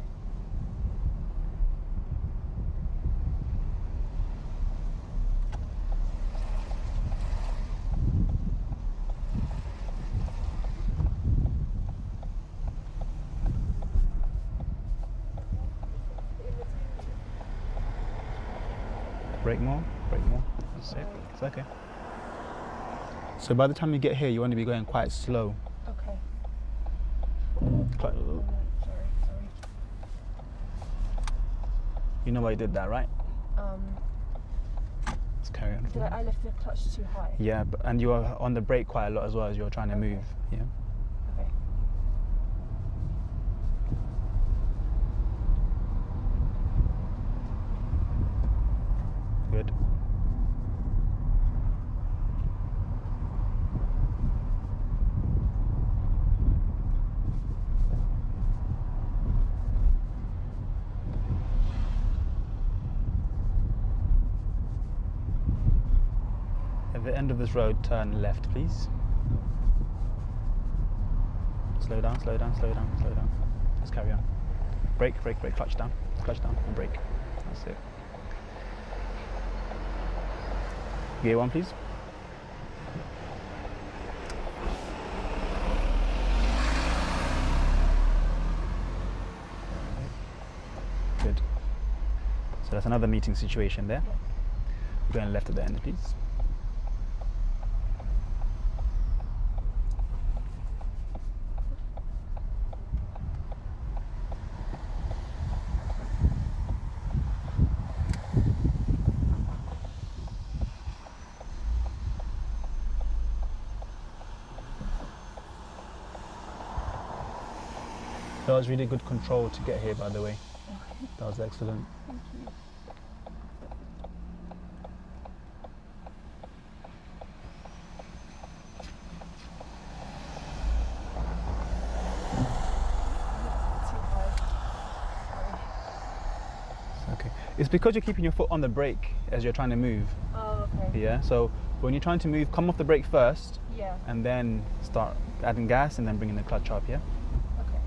Brake more, brake more. That's it. It's okay. So by the time you get here, you want to be going quite slow. Okay. Quite, Oh, no, sorry. you know why you did that, right? Let's carry on. Did I lift the clutch too high? Yeah, and you are on the brake quite a lot as well as you're trying to move. Yeah. Okay. Good. At the end of this road, turn left, please. Slow down, slow down, slow down, slow down. Let's carry on. Brake, brake, brake, clutch down, and brake. That's it. Gear one, please. Good. So that's another meeting situation there. Yeah. Going left at the end, please. was really good control to get here, by the way. That was excellent. Thank you. Too high. Okay. It's because you're keeping your foot on the brake as you're trying to move. Oh, okay. Yeah. So when you're trying to move, come off the brake first, Yeah. and then start adding gas, and then bringing the clutch up. Yeah. Okay.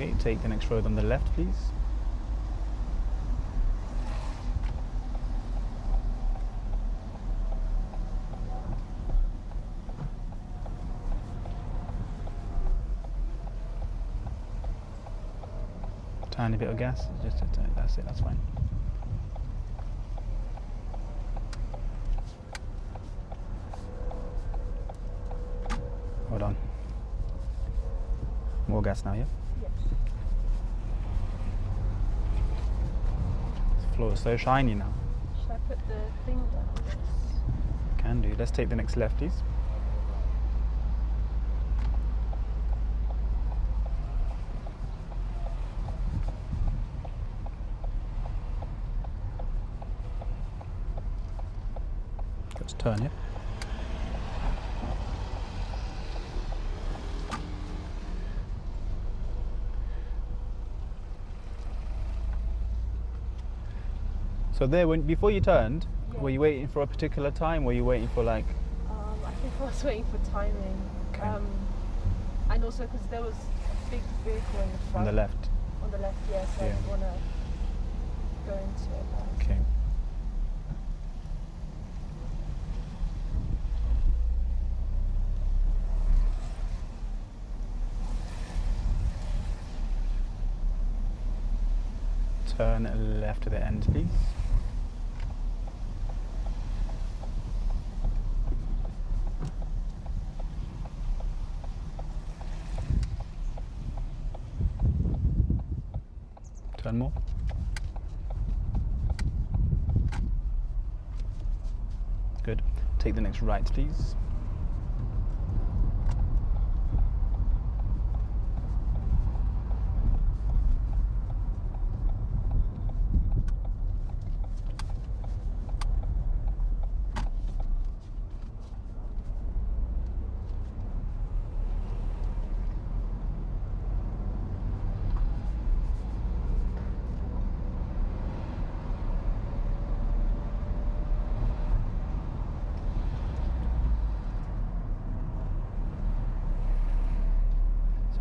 Okay. Take the next road on the left, please. Tiny bit of gas, just a tiny, that's it, that's fine. Hold on. More gas now, yeah? Yes. This floor is so shiny now. Should I put the thing down? Yes. Can do. Let's take the next left, please. Let's turn, yeah? So there, before you turned, Yeah. were you waiting for a particular time? Were you waiting for like? I think I was waiting for timing. Okay. And also because there was a big vehicle in the front. On the left. On the left, yeah, so I Yeah. didn't want to go into it. Okay. Turn left to the end, please. Turn more. Good. Take the next right, please.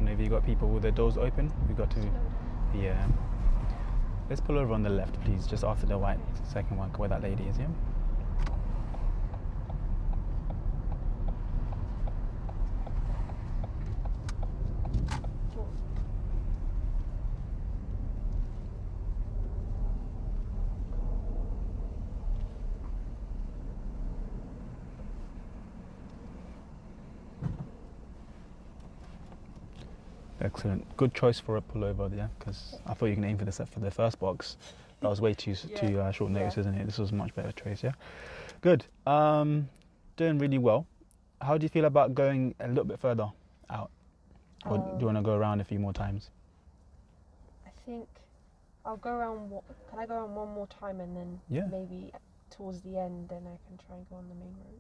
Maybe you got people with their doors open. We got to, yeah. Let's pull over on the left, please, just after the white second one, where that lady is, yeah? Excellent. Good choice for a pullover, yeah, because I thought you can aim for the first box. That was way too short notice, isn't it? This was a much better choice, yeah. Good. Doing really well. How do you feel about going a little bit further out? Or do you want to go around a few more times? I think I'll go around. Can I go around one more time and then maybe towards the end, then I can try and go on the main road?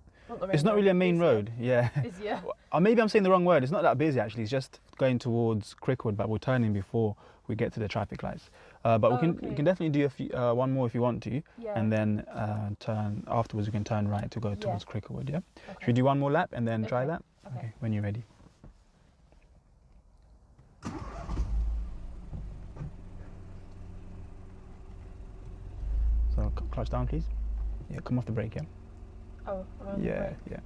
It's not really a main road, yeah. Busier. Or maybe I'm saying the wrong word. It's not that busy actually. It's just going towards Crickwood, but we're turning before we get to the traffic lights. But we can definitely do one more if you want to, and then turn afterwards. We can turn right to go towards Crickwood. Yeah. Okay. Should we do one more lap and then try that? Okay. When you're ready. So clutch down, please. Yeah. Come off the brake. Yeah. Oh. Yeah. Yeah.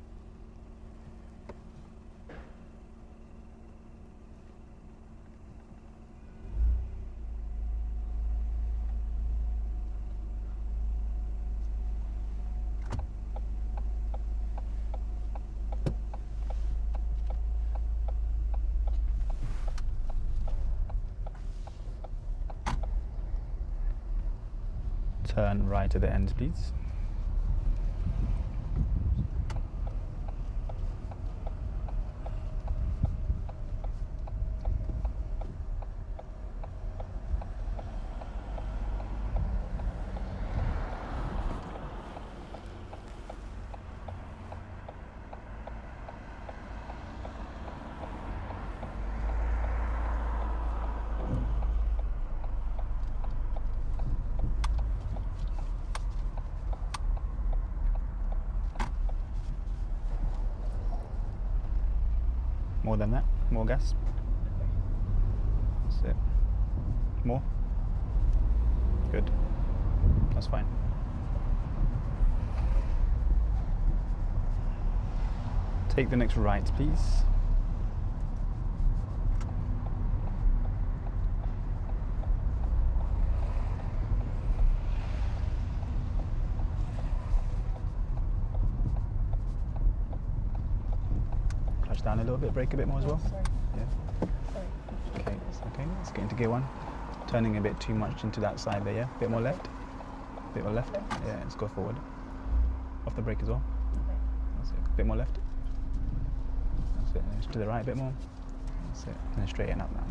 Turn right to the end, please. More than that. More gas. That's it. More. Good. That's fine. Take the next right, please. Clutch down a little bit, brake a bit more as well. Sorry. Yeah. Sorry. Okay, let's get into gear 1. Turning a bit too much into that side there, yeah? Bit more left. Bit more left. Yeah, let's go forward. Off the brake as well. Okay. That's it. Bit more left. That's it. And to the right a bit more. That's it. And then straighten up now.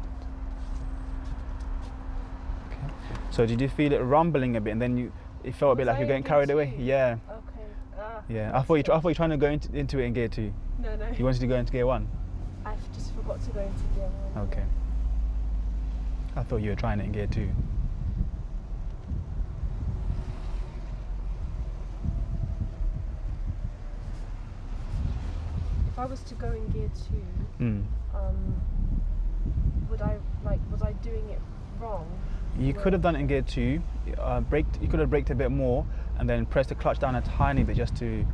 Okay. So did you feel it rumbling a bit, and then it felt a bit Was like I you're in getting gear carried away? 2? Yeah. Okay. Yeah. I thought you were trying to go into it in gear 2. No. You wanted to go into gear 1. I just forgot to go into gear 1. Okay. I thought you were trying it in gear 2. If I was to go in gear 2, Mm. was I doing it wrong? You could have done it in gear 2. You could have braked a bit more, and then pressed the clutch down a tiny bit just to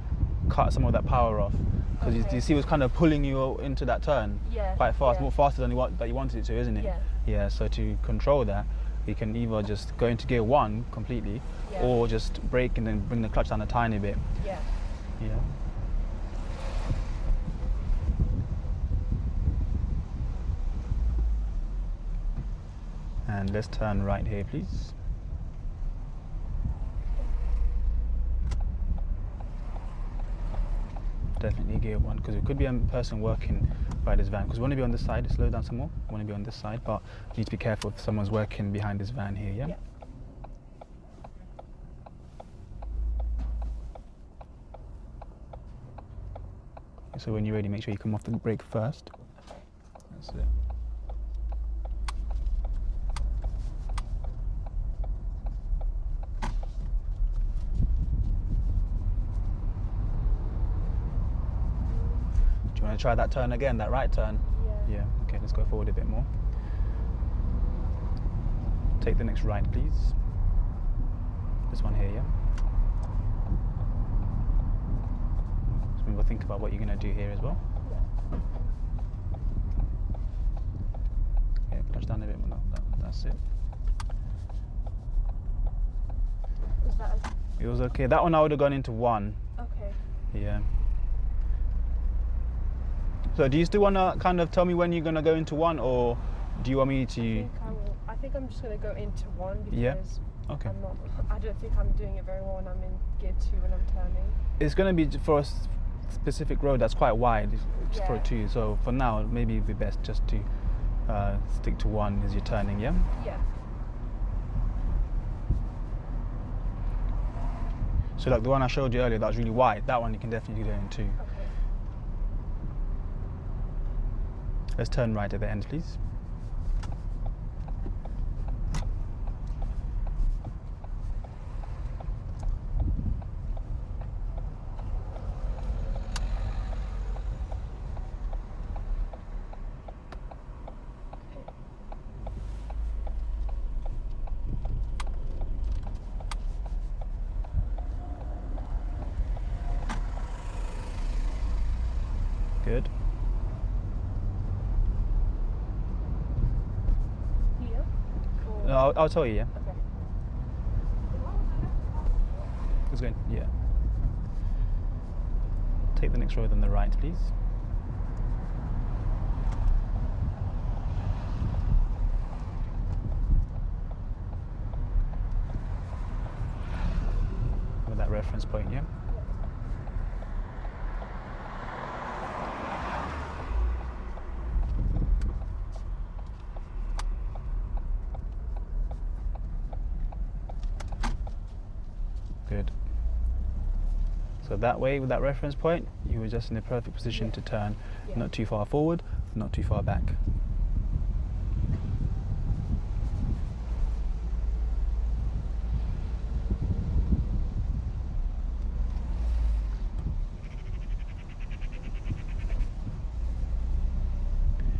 cut some of that power off. Because Okay. you see, it was kind of pulling you into that turn Yeah. quite fast, yeah. more faster than you wanted it to, isn't it? Yeah. Yeah. So to control that, you can either just go into gear 1 completely, Yeah. or just brake and then bring the clutch down a tiny bit. Yeah. Yeah. And let's turn right here, please. Definitely gear 1, because it could be a person working by this van. Because we want to be on this side, slow down some more. We want to be on this side, but you need to be careful if someone's working behind this van here, yeah? Yeah. So when you're ready, make sure you come off the brake first. That's it. Do you want to try that turn again, that right turn? Yeah. Yeah, okay, let's go forward a bit more. Take the next right, please. This one here, yeah? So remember, think about what you're going to do here as well. Yeah, clutch down a bit more. That's it. Was that It was okay. That one I would have gone into 1. okay? Yeah. So do you still want to kind of tell me when you're going to go into 1, or do you want me to... I think I'm just going to go into 1 because Yeah. Okay. I don't think I'm doing it very well when I'm in gear 2 when I'm turning. It's going to be for a specific road that's quite wide, it's for a Yeah. 2. So for now, maybe it'd be best just to stick to 1 as you're turning, yeah? Yeah. So like the one I showed you earlier that was really wide, that one you can definitely go in 2. Okay. Let's turn right at the end, please. Good. Here? Or- No, I'll tell you, yeah. Okay. It's going, yeah. Take the next road on the right, please. With that reference point, yeah. Good. So that way, with that reference point, you were just in the perfect position Yeah. to turn, Yeah. not too far forward, not too far back.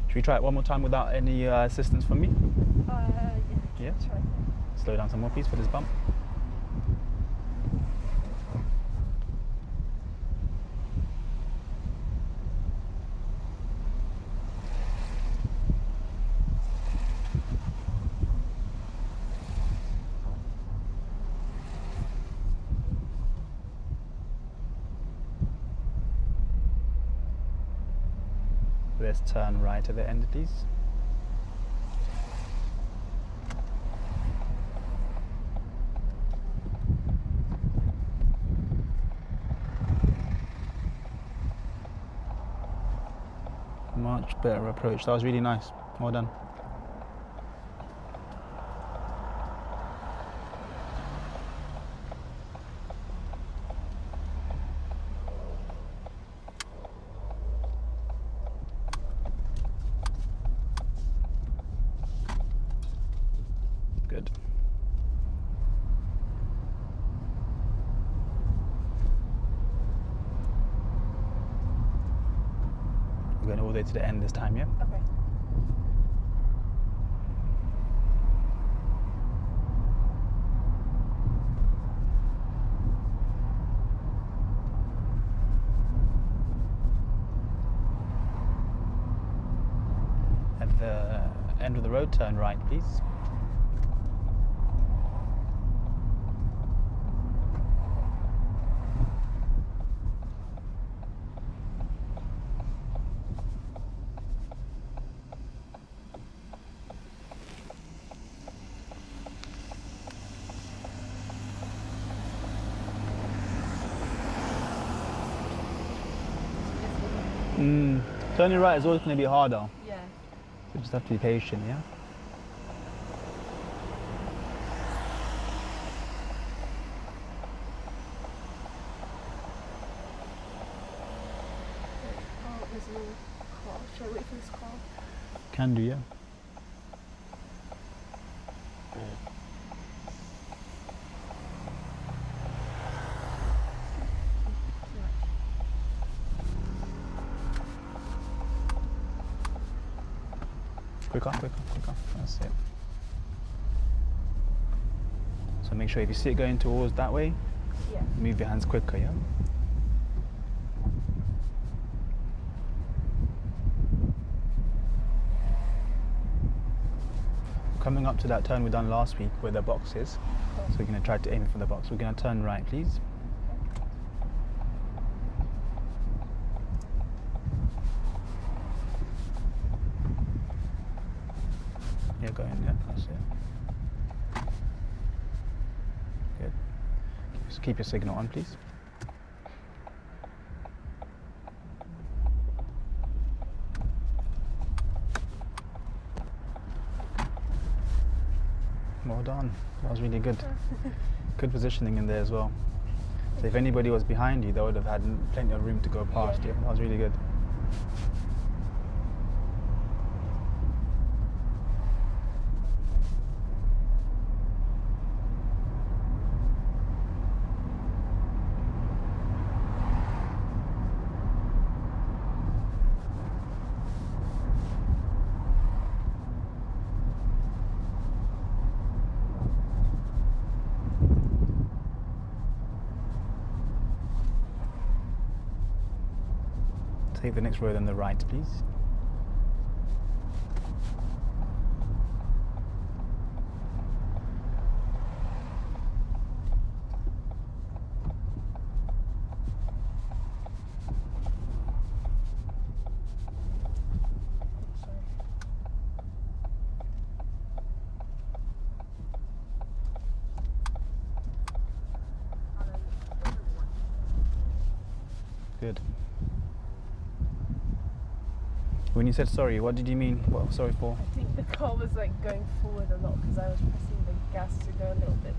Should we try it one more time without any assistance from me? Yeah. Yeah. Try. Slow down some more, please, for this bump. Let's turn right at the end, please. Much better approach. That was really nice. Well done. Good. We're going all the way to the end this time, yeah? Okay. At the end of the road, turn right, please. Turning right is always going to be harder. Yeah. You just have to be patient, yeah? Oh, there's a little car. Should I wait for this car? Can do, yeah. Quicker, quicker, quicker. That's it. So make sure if you see it going towards that way, Yeah. move your hands quicker, yeah? Coming up to that turn we done last week where the box is, so we're going to try to aim for the box. We're going to turn right, please. Yeah, go in, yeah, that's it. Good. Just keep your signal on, please. Well done. That was really good. Good positioning in there as well. So if anybody was behind you, they would have had plenty of room to go past. Yeah, that was really good. Take the next road on the right, please. Good. When you said sorry, what did you mean? What sorry for? I think the car was like going forward a lot because I was pressing the gas to go a little bit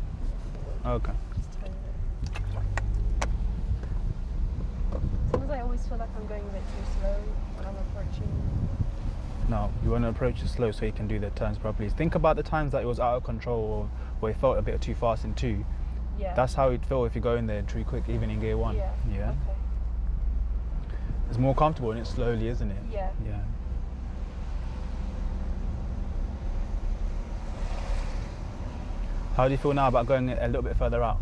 forward. Okay. Just turning it. Sometimes I always feel like I'm going a bit too slow when I'm approaching. No, you want to approach it slow so you can do the turns properly. Think about the times that it was out of control or it felt a bit too fast in 2. Yeah. That's how it'd feel if you go in there too quick, even in gear 1. Yeah. Yeah. Okay. It's more comfortable and it's slowly, isn't it? Yeah. Yeah. How do you feel now about going a little bit further out?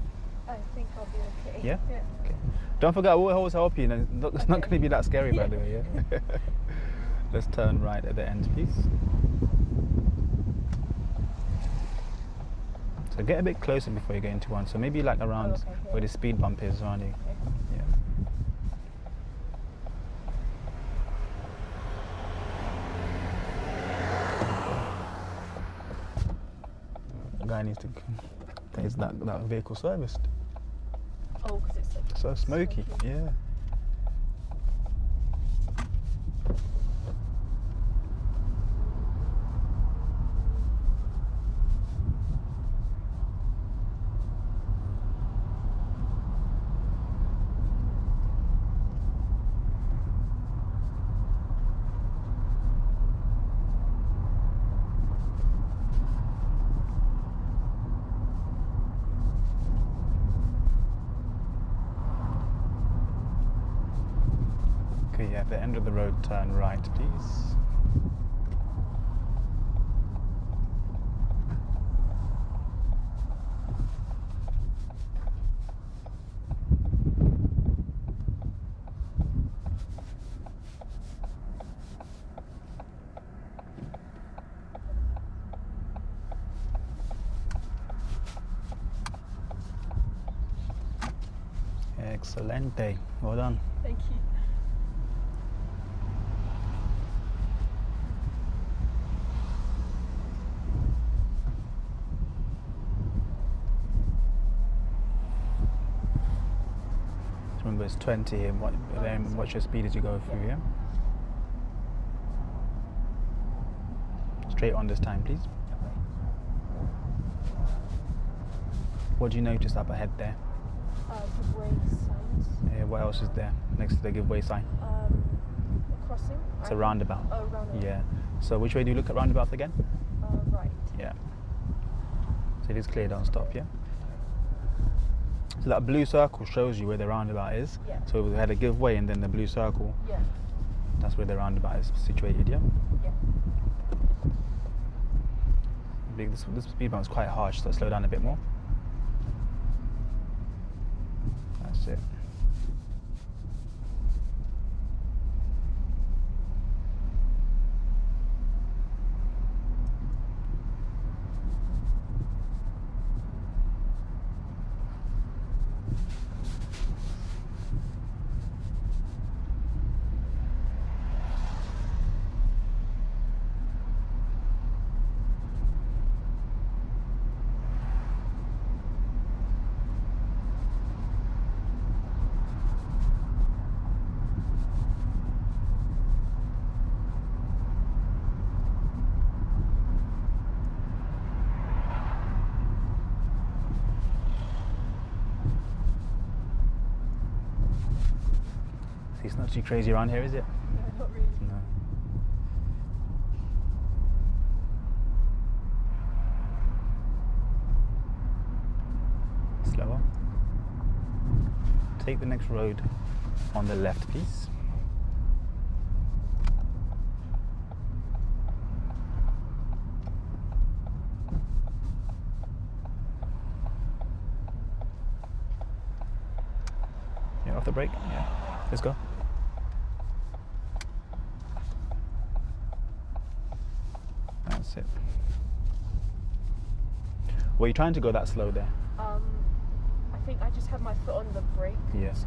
I think I'll be okay. Yeah? Okay. Don't forget, I will always help you. It's not going to be that scary, by the way. Yeah. Let's turn right at the end, please. So get a bit closer before you get into one. So maybe like around where the speed bump is around you. Yeah. The guy needs to get that vehicle serviced. Oh, because it's So smoky. Yeah. Okay, yeah, at the end of the road, turn right, please. Excelente. Well done. Thank you. Remember, it's 20 and watch your speed as you go through, yeah? Straight on this time, please. What do you notice up ahead there? Giveaway signs. Yeah, what else is there next to the giveaway sign? A crossing. It's a roundabout. Oh, roundabout. Yeah. So which way do you look at roundabouts again? Right. Yeah. So it is clear, don't stop, yeah? So that blue circle shows you where the roundabout is. Yeah. So we had a giveaway and then the blue circle. Yeah. That's where the roundabout is situated, yeah? Yeah. This speed bump is quite harsh, so slow down a bit more. That's it. It's not too crazy around here, is it? No, not really. No. Slower. Take the next road on the left, please. Yeah, off the brake. Yeah. Let's go. That's it. Were you trying to go that slow there? I think I just had my foot on the brake. Yes.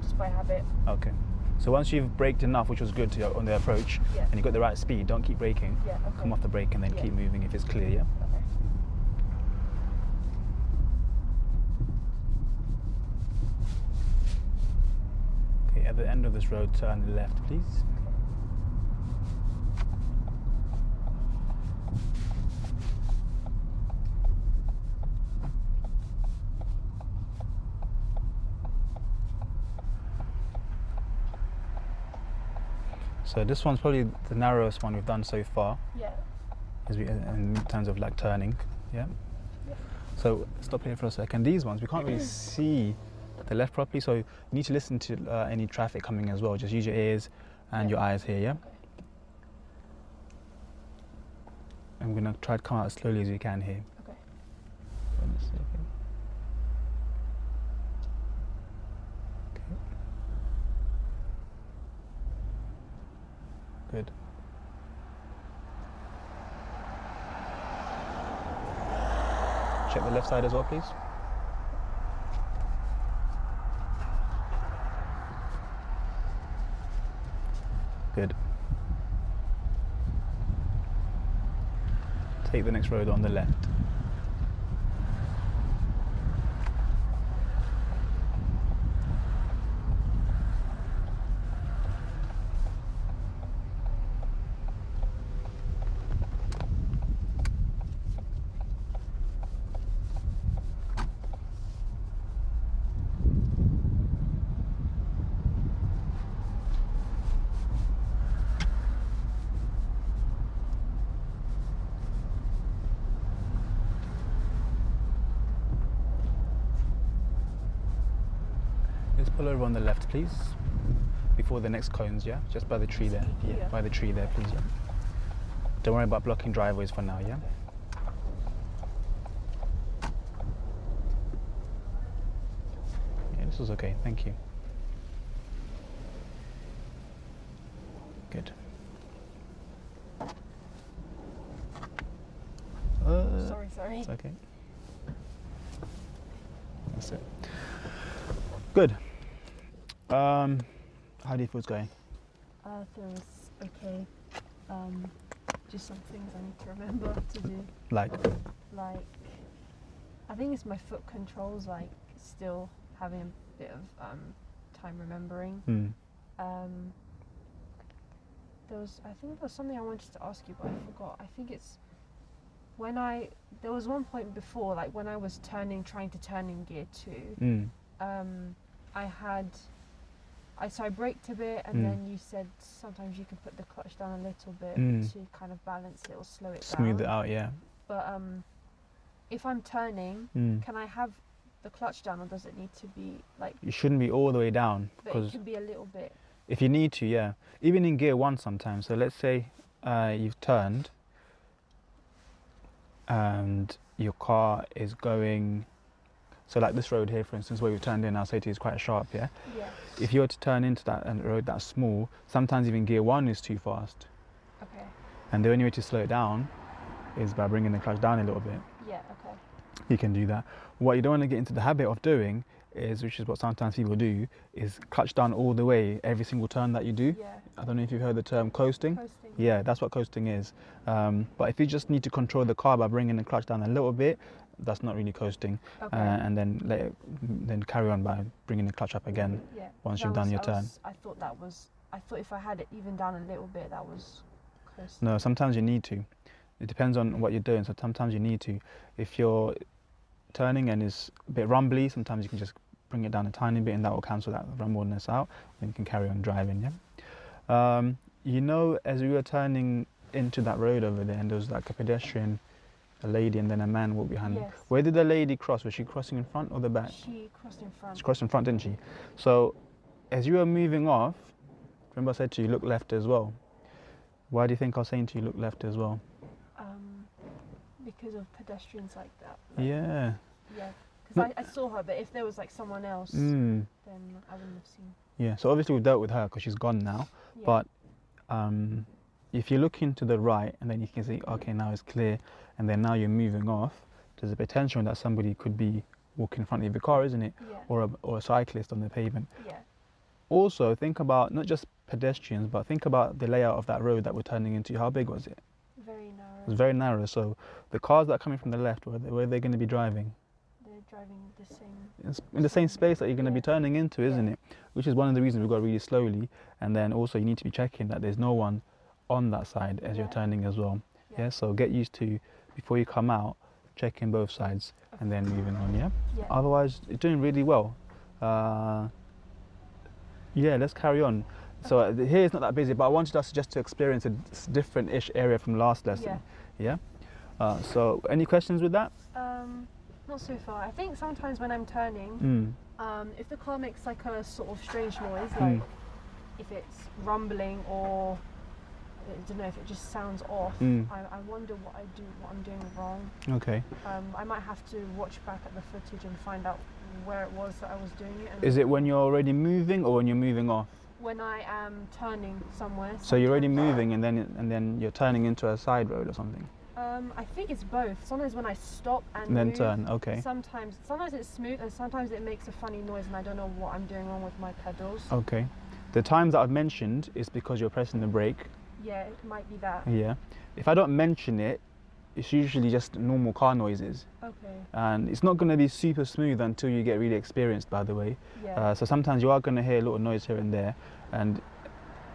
Just by habit. Okay. So once you've braked enough, which was good on the approach, Yeah. and you got the right speed, don't keep braking. Yeah. Okay. Come off the brake and then Yeah. keep moving if it's clear, yeah? Okay. Okay, at the end of this road, turn left, please. So this one's probably the narrowest one we've done so far, Yeah. in terms of like turning, yeah? Yeah. So stop here for a second. These ones, we can't really see the left properly, so you need to listen to any traffic coming as well. Just use your ears and your eyes here, yeah? Okay. I'm gonna try to come out as slowly as you can here. Okay. Let me see. Okay. Good. Check the left side as well, please. Good. Take the next road on the left. Let's pull over on the left, please. Before the next cones, yeah? Just by the tree there. Yeah, by the tree there, please, yeah? Don't worry about blocking driveways for now, yeah? Yeah, this was okay, thank you. Good. Sorry. It's okay. That's it. Good. How do you feel it's going? Feels okay. Just some things I need to remember to do. Like, I think it's my foot controls, like still having a bit of time remembering. I think there was something I wanted to ask you, but I forgot. I think it's there was one point before, like when I was trying to turn in gear 2. So I braked a bit, and then you said sometimes you can put the clutch down a little bit to kind of balance it or slow it down. Smooth it out, yeah. But if I'm turning, can I have the clutch down, or does it need to be like? You shouldn't be all the way down. But it can be a little bit. If you need to, yeah. Even in gear 1 sometimes. So let's say you've turned and your car is going. So like this road here, for instance, where we've turned in, I'll say to you, is quite sharp, yeah? Yeah. If you were to turn into that road that's small, sometimes even gear 1 is too fast. Okay. And the only way to slow it down is by bringing the clutch down a little bit. Yeah, okay. You can do that. What you don't want to get into the habit of doing is, which is what sometimes people do, is clutch down all the way every single turn that you do. Yeah. I don't know if you've heard the term coasting. Coasting. Yeah, that's what coasting is. But if you just need to control the car by bringing the clutch down a little bit, that's not really coasting. Okay. And then carry on by bringing the clutch up again once you've done your turn. I thought if I had it even down a little bit, that was coasting. No, sometimes you need to. It depends on what you're doing. So sometimes you need to. If you're turning and it's a bit rumbly, sometimes you can just bring it down a tiny bit, and that will cancel that rumbleness out, and you can carry on driving, yeah? You know, as we were turning into that road over there, and there was like a pedestrian, a lady, and then a man walked behind them. Yes. Where did the lady cross? Was she crossing in front or the back? She crossed in front. She crossed in front, didn't she? So, as you were moving off, remember I said to you, look left as well. Why do you think I was saying to you, look left as well? Because of pedestrians like that. Yeah. Yeah. Because I saw her, but if there was like someone else, then I wouldn't have seen. Yeah, so obviously we've dealt with her because she's gone now. Yeah. But if you look into the right and then you can see, okay, now it's clear, and then now you're moving off, there's a potential that somebody could be walking in front of your car, isn't it? Yeah. Or a cyclist on the pavement. Yeah. Also, think about not just pedestrians, but think about the layout of that road that we're turning into. How big was it? Very narrow. It was very narrow, so the cars that are coming from the left, where are they going to be driving? They're driving the same. It's in the same space that you're going to be turning into, isn't it? Which is one of the reasons we've got really slowly. And then also you need to be checking that there's no one on that side as you're turning as well. Yeah. So get used to, before you come out, checking both sides and then moving on, yeah? Otherwise, you're doing really well. Yeah, let's carry on. So here it's not that busy, but I wanted us just to experience a different-ish area from last lesson. Yeah? So any questions with that? Not so far. I think sometimes when I'm turning, if the car makes like a sort of strange noise, like if it's rumbling or I don't know if it just sounds off. Mm. I wonder what I'm doing wrong. Okay. I might have to watch back at the footage and find out where it was that I was doing it. And Is it when you're already moving or when you're moving off? when I am turning somewhere. So you're already sometimes. moving and then you're turning into a side road or something? I think it's both. Sometimes when I stop and Then move, turn, okay. Sometimes it's smooth and sometimes it makes a funny noise and I don't know what I'm doing wrong with my pedals. Okay. The times that I've mentioned is because you're pressing the brake. Yeah, it might be that. Yeah. If I don't mention it, it's usually just normal car noises. Okay. And it's not going to be super smooth until you get really experienced, by the way. Yeah. So sometimes you are going to hear a little noise here and there. And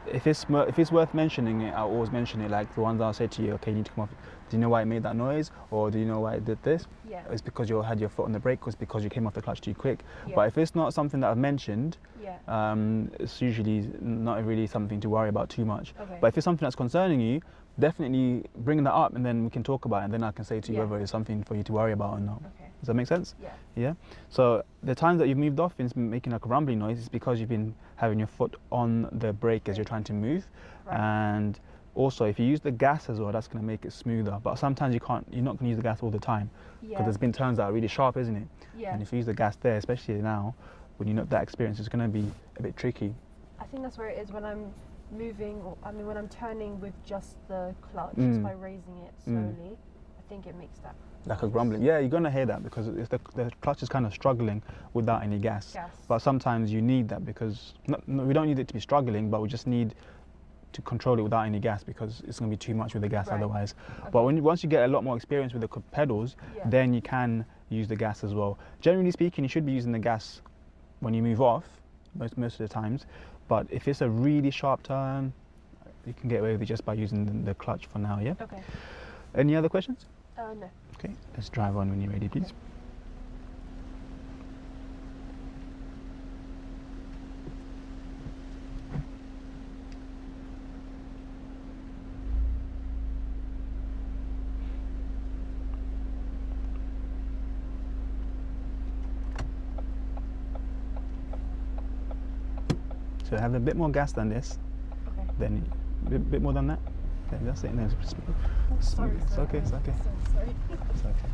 if it's worth mentioning it, I'll always mention it. Like the ones I'll say to you, okay, you need to come off. Do you know why it made that noise? Or do you know why it did this? Yeah. It's because you had your foot on the brake, or it's because you came off the clutch too quick. Yeah. But if it's not something that I've mentioned, Yeah. it's usually not really something to worry about too much. Okay. But if it's something that's concerning you, definitely bring that up and then we can talk about it and then I can say to you Yeah. whether it's something for you to worry about or not. Okay. Does that make sense? Yeah. Yeah. So the times that you've moved off and it's making like a rumbling noise is because you've been having your foot on the brake as you're trying to move. Right. And also if you use the gas as well, that's going to make it smoother. But sometimes you're not going to use the gas all the time because Yeah. there's been turns that are really sharp, isn't it? Yeah. And if you use the gas there, especially now, when you're not that experienced, it's going to be a bit tricky. I think that's where it is when I'm moving, when I'm turning with just the clutch, just by raising it slowly. I think it makes that. Like a grumbling. Yeah, you're going to hear that because if the clutch is kind of struggling without any gas. But sometimes you need that because, we don't need it to be struggling, but we just need to control it without any gas because it's going to be too much with the gas Right. otherwise. Okay. But once you get a lot more experience with the pedals, Yeah. then you can use the gas as well. Generally speaking, you should be using the gas when you move off, most of the times. But if it's a really sharp turn, you can get away with it just by using the clutch for now, yeah? Okay. Any other questions? No. Okay, let's drive on when you're ready, please. So have a bit more gas than this, Okay. then a bit more than that. Okay, that's it. No, Sorry. it's okay, it's okay. So sorry. It's okay.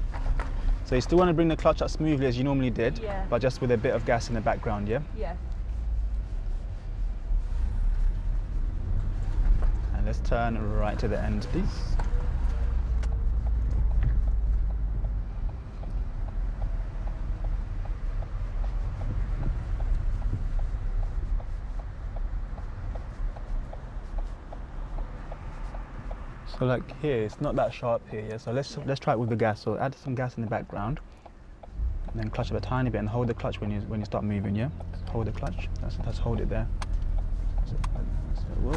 So you still want to bring the clutch up smoothly as you normally did, Yeah. but just with a bit of gas in the background, yeah? Yeah. And let's turn right to the end, please. So like here, it's not that sharp here, yeah? So let's try it with the gas. So add some gas in the background, and then clutch up a tiny bit and hold the clutch when you start moving, yeah? Just hold the clutch. That's hold it there. Whoa.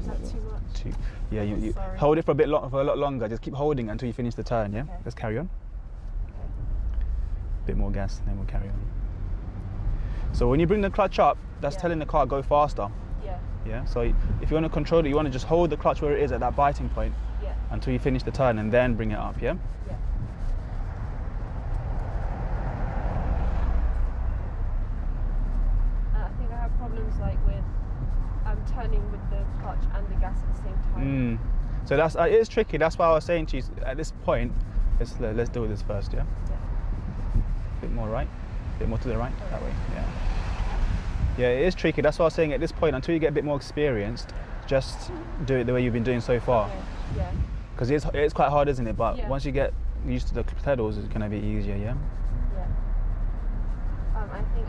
Is that too much? Yeah, you Sorry. hold it for a lot longer. Just keep holding until you finish the turn, yeah? Okay. Let's carry on. Bit more gas, and then we'll carry on. So when you bring the clutch up, that's Yeah. telling the car go faster. Yeah. Yeah. So if you want to control it, you want to just hold the clutch where it is at that biting point Yeah. until you finish the turn, and then bring it up. Yeah. Yeah. I think I have problems like with turning with the clutch and the gas at the same time. So that's it is tricky. That's why I was saying to you at this point, let's do this first. Yeah. Yeah. A bit more right, a bit more to the right. That way. Yeah. Yeah, it is tricky. That's why I was saying at this point, until you get a bit more experienced, just do it the way you've been doing so far. Yeah. Because it's quite hard, isn't it? But Yeah. once you get used to the pedals, it's gonna be easier. Yeah. Yeah. I think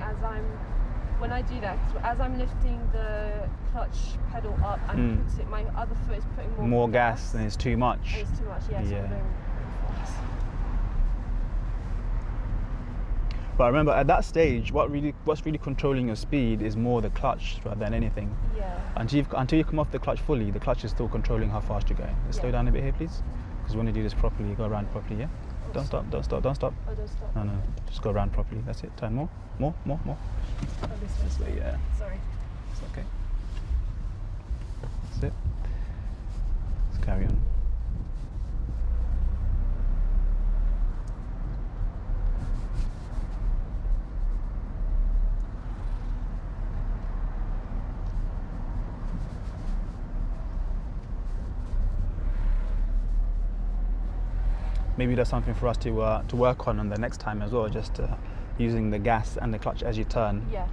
when I do that, 'cause as I'm lifting the clutch pedal up and my other foot is putting More gas and it's too much. And it's too much, yeah. So Yeah. I'm going fast. But remember, at that stage, what's really controlling your speed is more the clutch rather than anything. Yeah. Until you come off the clutch fully, the clutch is still controlling how fast you're going. Let's slow Yeah. down a bit here, please, because we want to do this properly. Go around properly, yeah. Don't stop. Don't stop. Don't stop. Oh, don't stop. No, just go around properly. That's it. Turn more. Oh, this way. Yeah. Sorry. It's okay. That's it. Let's carry on. maybe that's something for us to work on the next time as well, just using the gas and the clutch as you turn. Yeah.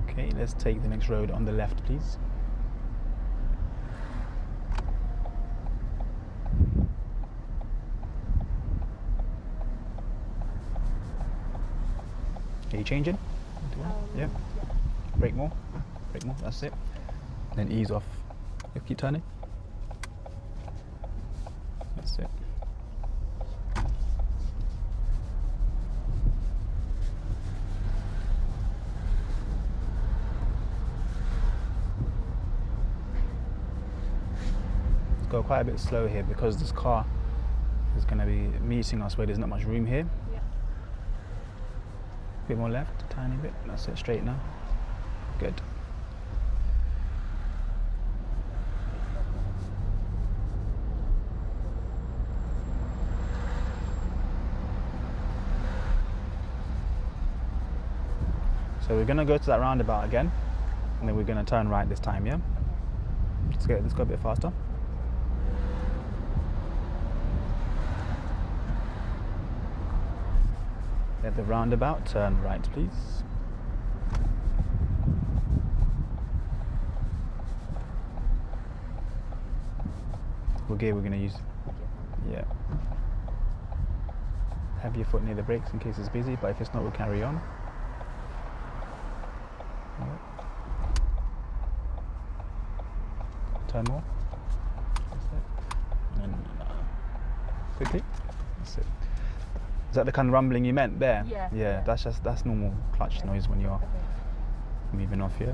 Okay, let's take the next road on the left, please. Are you changing? Yeah. Brake more. Brake more. That's it. Then ease off. You keep turning. That's it. Go quite a bit slow here because this car is going to be meeting us where there's not much room here. Yeah. A bit more left, tiny bit. That's it, straight now. Good. So we're going to go to that roundabout again, and then we're going to turn right this time, yeah? Let's go a bit faster. At the roundabout, turn right, please. What gear we're going to use? Yeah. Have your foot near the brakes in case it's busy, but if it's not, we'll carry on. Turn more. That's it. And quickly. That's it. Is that the kind of rumbling you meant there? Yeah. Yeah, that's normal clutch noise when you're moving off here.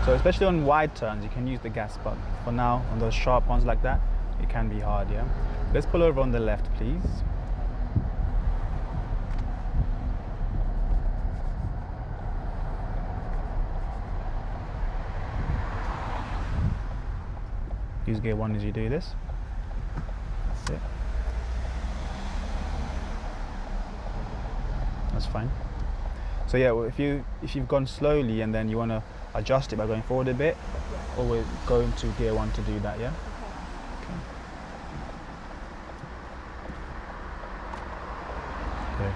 So especially on wide turns, you can use the gas, but for now, on those sharp ones like that, it can be hard, yeah? Let's pull over on the left, please. Use gear 1 as you do this. That's it. That's fine. So yeah, well, if you've gone slowly and then you want to adjust it by going forward a bit, always go into gear 1 to do that, yeah? Okay. Good.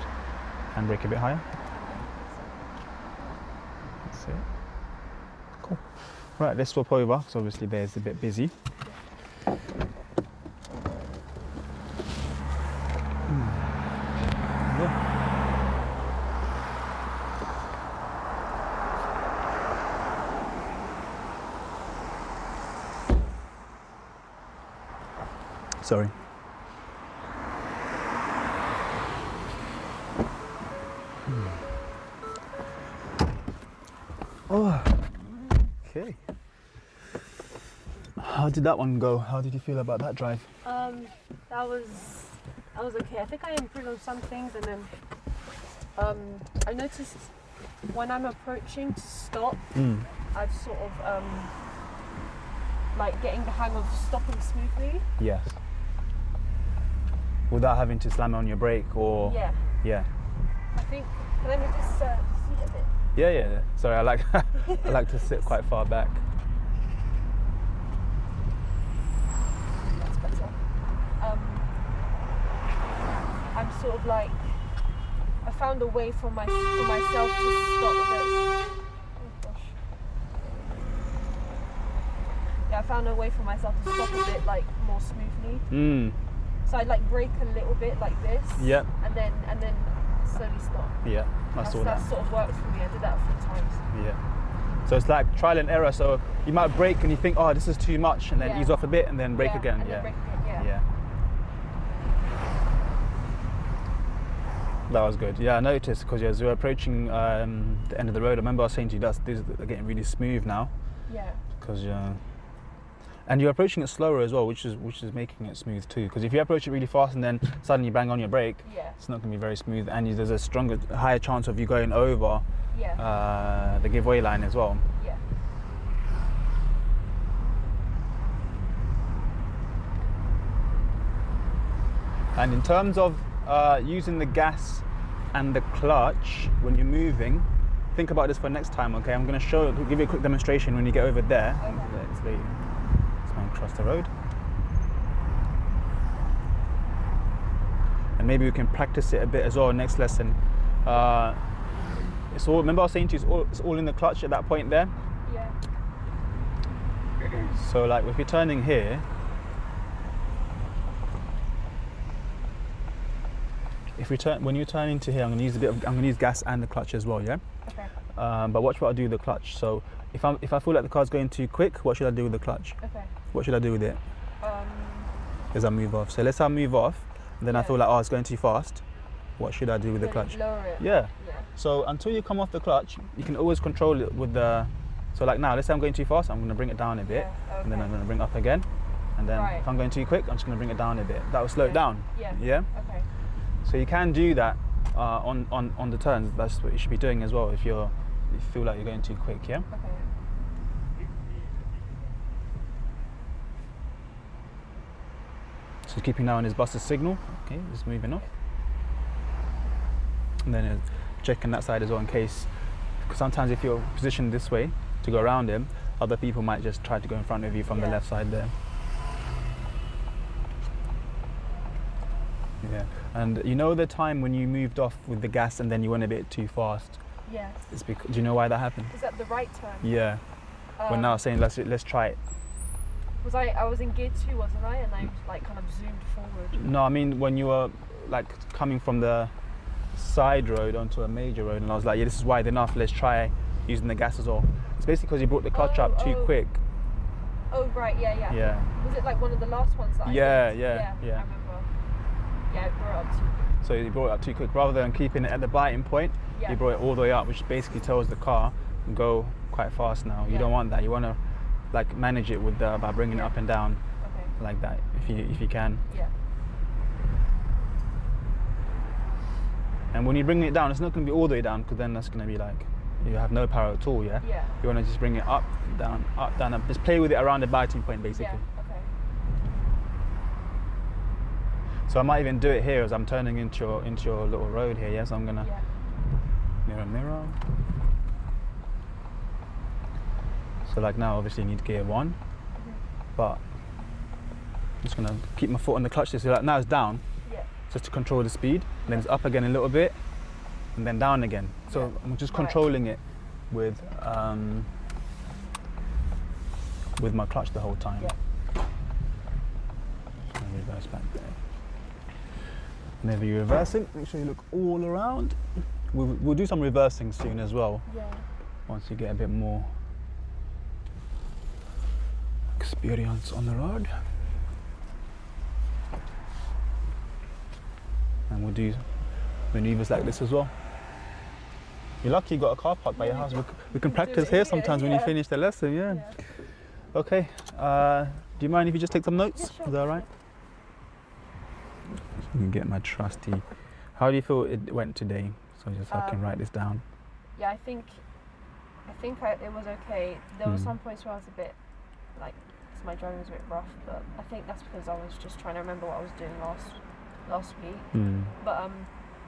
Handbrake a bit higher. That's it. Cool. Right, let's swap over, because obviously there's a bit busy. Sorry. Oh, okay. How did that one go? How did you feel about that drive? That was okay. I think I improved on some things, and then I noticed when I'm approaching to stop, I've sort of like getting the hang of stopping smoothly. Yes. Without having to slam on your brake or... Yeah. Yeah. I think, let me just see a bit. Yeah. Sorry, I like to sit quite far back. That's better. I'm sort of like, I found a way for myself to stop a bit. Oh gosh. Yeah, I found a way for myself to stop a bit like more smoothly. So I'd like brake a little bit like this. Yeah. And then slowly stop. Yeah, I saw that. That sort of works for me. I did that a few times. Yeah. So it's like trial and error. So you might brake and you think, oh, this is too much, and then ease off a bit and then brake again. And then brake again, Yeah. That was good. Yeah, I noticed because as we were approaching the end of the road, I remember I was saying to you these are getting really smooth now. Yeah. Because and you're approaching it slower as well, which is making it smooth too. Because if you approach it really fast and then suddenly bang on your brake, Yeah. it's not going to be very smooth, and there's a higher chance of you going over Yeah. the giveaway line as well. Yeah. And in terms of using the gas and the clutch when you're moving, think about this for next time, okay? I'm going to give you a quick demonstration when you get over there. Okay. Let's man cross the road. And maybe we can practice it a bit as well next lesson. Remember I was saying to you, it's all in the clutch at that point there? Yeah. So like if you're turning here, when you turn into here, I'm going to use gas and the clutch as well, yeah? Okay. But watch what I do with the clutch. So if I feel like the car's going too quick, what should I do with the clutch? Okay. What should I do with it? As I move off. So let's say I move off, and then I feel like, it's going too fast. What should I do with the clutch? Lower it. Yeah. Yeah. So until you come off the clutch, you can always control it with the. So like now, let's say I'm going too fast, I'm going to bring it down a bit, Yeah, and then okay. I'm going to bring it up again, and then Right. if I'm going too quick, I'm just going to bring it down a bit. That will slow it down. Yeah. Yeah. Okay. So you can do that on the turns. That's what you should be doing as well if you feel like you're going too quick. Yeah. Okay. So keeping now on his bus's signal. Okay, just moving off. And then checking that side as well in case, because sometimes if you're positioned this way to go around him, other people might just try to go in front of you from the left side there. Yeah, and you know the time when you moved off with the gas and then you went a bit too fast? Yes. It's because, do you know why that happened? Is that the right turn? Yeah. When I was saying let's try it. I was in gear 2, wasn't I? And I like kind of zoomed forward. No, I mean when you were like coming from the side road onto a major road, and I was like, yeah, this is wide enough. Let's try using the gas as well. It's basically because you brought the clutch up too quick. Oh right, yeah. Yeah. Was it like one of the last ones that I did? Yeah. I remember. Yeah, I brought it up too quick. So you brought it up too quick. Rather than keeping it at the biting point, you brought it all the way up, which basically tells the car go quite fast now. You don't want that. You want to like manage it with by bringing it up and down like that if you can. Yeah. And when you bring it down, it's not going to be all the way down, because then that's going to be like you have no power at all. Yeah. Yeah. You want to just bring it up, down, up, down, up. Just play with it around the biting point, basically. Yeah. Okay. So I might even do it here as I'm turning into your little road here. Yes, I'm gonna mirror. So like now, obviously you need gear 1, but I'm just gonna keep my foot on the clutch. So like now it's down, just to control the speed, and then it's up again a little bit, and then down again. So I'm just controlling it with my clutch the whole time. Yeah. And reverse back there. Whenever you're reversing, make sure you look all around. We'll do some reversing soon as well. Yeah. Once you get a bit more experience on the road. And we'll do maneuvers like this as well. You're lucky you got a car park by your house. We can practice here sometimes when you finish the lesson, yeah. Okay, do you mind if you just take some notes? Yeah, sure. Is that all right? You can get my trusty. How do you feel it went today? So just I can write this down. Yeah, I think it was okay. There were some points where I was a bit like, my driving was a bit rough, but I think that's because I was just trying to remember what I was doing last week. But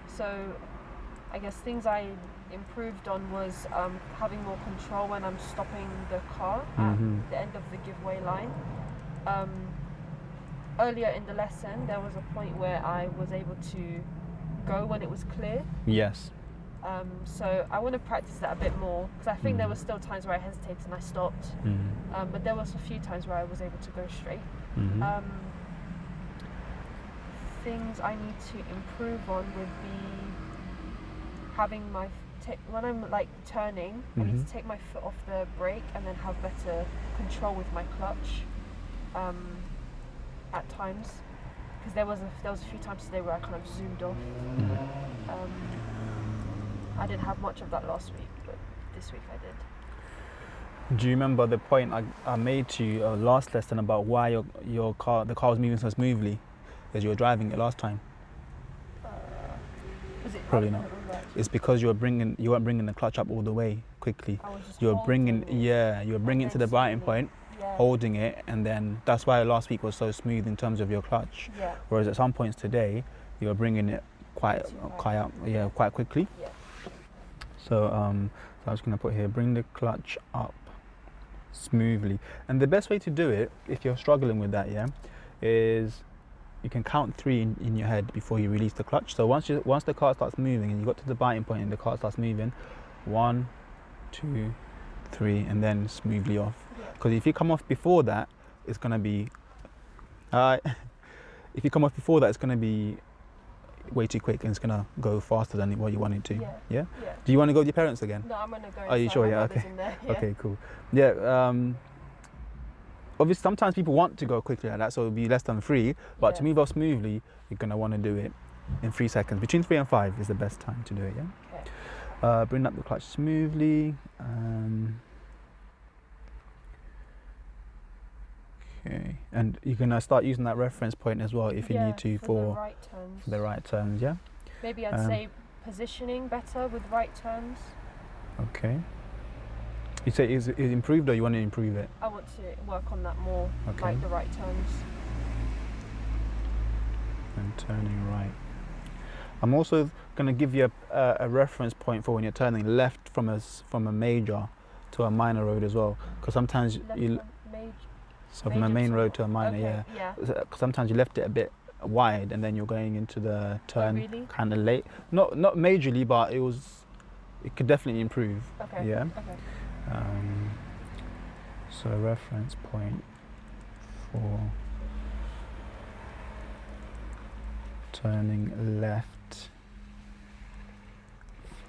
so I guess things I improved on was having more control when I'm stopping the car at the end of the giveaway line. Earlier in the lesson, there was a point where I was able to go when it was clear. Yes. So I want to practice that a bit more, because I think there were still times where I hesitated and I stopped, but there was a few times where I was able to go straight. Things I need to improve on would be having my when I'm like turning, I need to take my foot off the brake and then have better control with my clutch at times. because there was a few times today where I kind of zoomed off. I didn't have much of that last week, but this week I did. Do you remember the point I made to you last lesson about why the car was moving so smoothly as you were driving it last time? Was it Probably not. It's because you weren't bringing the clutch up all the way quickly. I was just You were holding bringing it. you were bringing it to the biting point, Yeah. holding it, and then that's why last week was so smooth in terms of your clutch. Yeah. Whereas at some points today, you were bringing it quite quickly. Yeah. So I was going to put here, bring the clutch up smoothly. And the best way to do it, if you're struggling with that, is you can count 3 in your head before you release the clutch. So once the car starts moving and you got to the biting point and the car starts moving, 1, 2, 3, and then smoothly off. Because if you come off before that, it's going to be if you come off before that, it's going to be way too quick and it's going to go faster than what you want it to. Yeah? Do you want to go with your parents again? No, I'm going to go. Are you sure? Yeah, okay. Okay, cool. Yeah, obviously sometimes people want to go quickly like that, so it'll be less than 3, but to move off smoothly, you're going to want to do it in 3 seconds. Between 3 and 5 is the best time to do it, Okay. Bring up the clutch smoothly. Okay, and you're going to start using that reference point as well if you need to for the right turns, yeah? Maybe I'd say positioning better with right turns. Okay. You say is it improved or you want to improve it? I want to work on that more, Okay. like the right turns. And turning right. I'm also going to give you a reference point for when you're turning left from a major to a minor road as well, because sometimes from a main road to a minor, sometimes you left it a bit wide and then you're going into the turn kind of late. Not majorly, but it could definitely improve. Okay. Yeah. Okay. So reference point for turning left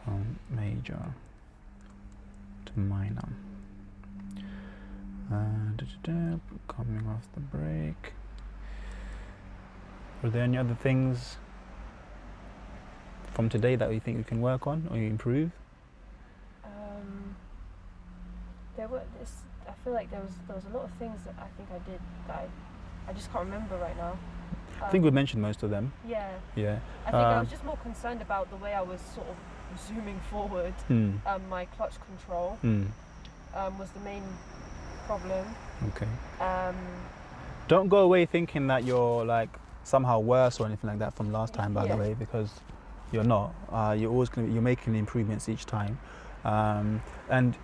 from major to minor. Coming off the brake. Are there any other things from today that you think you can work on or you improve? I feel like there was a lot of things that I think I did that I just can't remember right now. I think we mentioned most of them. Yeah. Yeah. I think I was just more concerned about the way I was sort of zooming forward. My clutch control was the main problem. Okay. Don't go away thinking that you're like somehow worse or anything like that from last time, by the way, because you're not. You're making improvements each time, and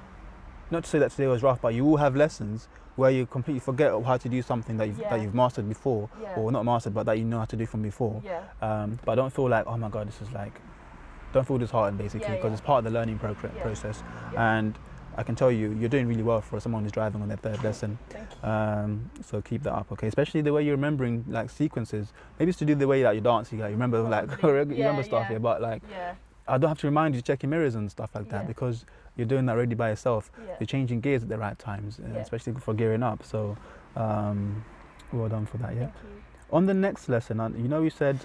not to say that today was rough, but you will have lessons where you completely forget how to do something that you've mastered before, or not mastered, but that you know how to do from before. But don't feel like, oh my God, this is like, don't feel disheartened basically, because it's part of the learning process. And I can tell you, you're doing really well for someone who's driving on their 3rd lesson. Thank you. So keep that up, okay? Especially the way you're remembering like sequences. Maybe it's to do the way that you're dancing, like you remember like you remember stuff here, but like I don't have to remind you to check your mirrors and stuff like that because you're doing that already by yourself. You're changing gears at the right times, especially for gearing up. So well done for that. Yeah. Thank you. On the next lesson, you know, you said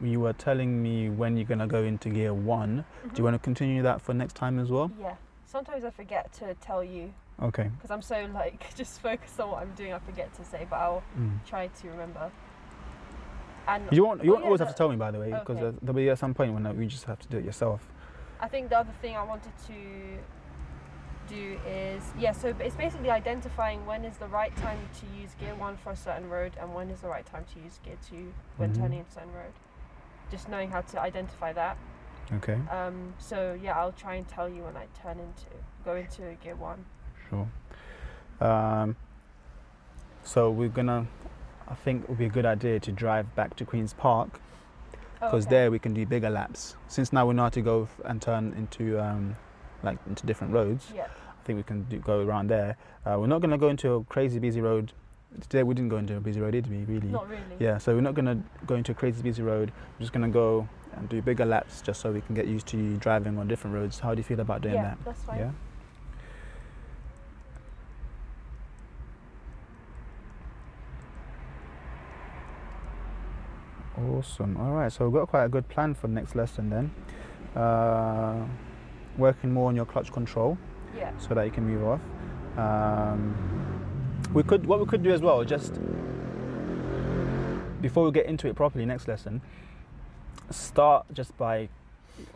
you were telling me when you're gonna go into gear 1. Do you want to continue that for next time as well? Yeah. Sometimes I forget to tell you. Okay. Because I'm so like just focused on what I'm doing, I forget to say, but I'll try to remember. And you won't always have to tell me, by the way, because there'll be at some point when you just have to do it yourself. I think the other thing I wanted to do is so it's basically identifying when is the right time to use gear 1 for a certain road and when is the right time to use gear 2 when turning into a certain road. Just knowing how to identify that. Okay. So yeah, I'll try and tell you when I go into gear 1. Sure. So I think it would be a good idea to drive back to Queen's Park, because there we can do bigger laps. Since now we know how to go and turn into into different roads. I think we can go around there. We're not going to go into a crazy busy road. Today we didn't go into a busy road, did we? Really? Not really. Yeah. So we're not going to go into a crazy busy road. We're just going to go and do bigger laps just so we can get used to driving on different roads. How do you feel about doing that? Yeah, that's fine. Yeah. Awesome. All right, so we've got quite a good plan for the next lesson then. Working more on your clutch control Yeah. so that you can move off. What we could do as well, just before we get into it properly next lesson, start just by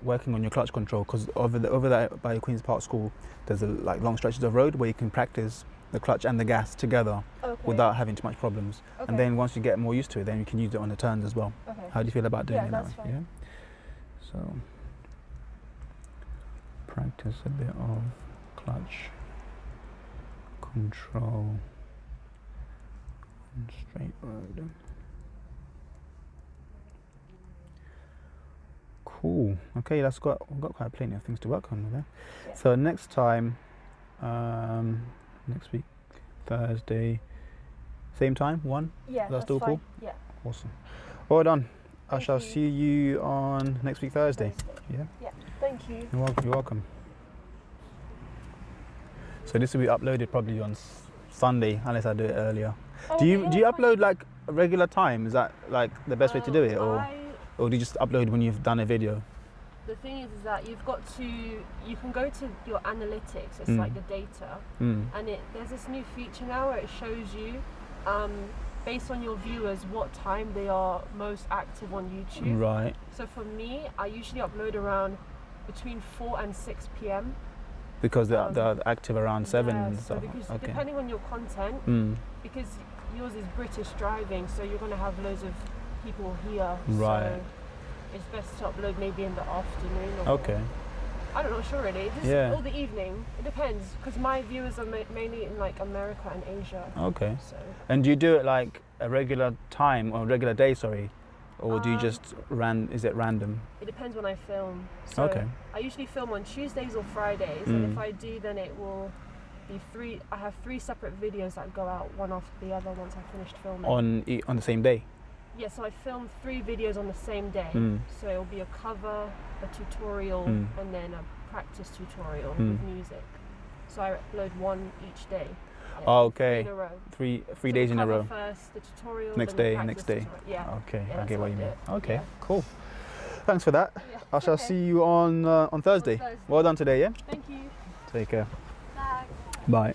working on your clutch control, because over there by Queen's Park School there's like long stretches of road where you can practice the clutch and the gas together without having too much problems. Okay. And then once you get more used to it, then you can use it on the turns as well. Okay. How do you feel about doing it that's that way? fine. Yeah. So practice a bit of clutch control on straight road. Cool. Okay, we've got quite plenty of things to work on with that. Yeah. So next time, next week, Thursday, same time, 1? Yeah, That's that's still fine. cool? Yeah. Awesome. Well done. I Thank shall you. see you on next week Thursday. Yeah. Yeah. Thank you. You're welcome. You're welcome. So this will be uploaded probably on Sunday, unless I do it earlier. Oh, Do you okay, yeah, upload like a regular time? Is that like the best way to do it, or I do you just upload when you've done a video? The thing is that you've got to, you can go to your analytics, it's Mm. like the data, Mm. and there's this new feature now where it shows you, based on your viewers, what time they are most active on YouTube. Right. So for me, I usually upload around between 4 and 6 p.m. Because they're active around 7 Yeah, and so stuff. because Okay. depending on your content, Mm. because yours is British driving, so you're going to have loads of people here. Right. So it's best to upload maybe in the afternoon. Or Okay. I'm not sure really. Just Yeah. or the evening. It depends, because my viewers are mainly in like America and Asia. Okay. So And do you do it like a regular time or regular day? Sorry, or do you just is it random? it depends when I film. So Okay. I usually film on Tuesdays or Fridays, and Mm. if I do, then it will be 3. I have 3 separate videos that go out one after the other once I finished filming. On the same day. Yeah, so I film 3 videos on the same day. Mm. So it'll be a cover, a tutorial, Mm. and then a practice tutorial Mm. with music. So I upload one each day. Yeah, Oh, 3 okay. in a row. Three So days the in a cover row. First, the tutorial. Next then the day, practice next day. tutorial. Yeah. Okay, Yeah, I that's get how what I you do mean. it. Okay, Yeah. cool. Thanks for that. Yeah, I shall okay. see you on Thursday. Thursday. Well done today, yeah? Thank you. Take care. Bye. Bye.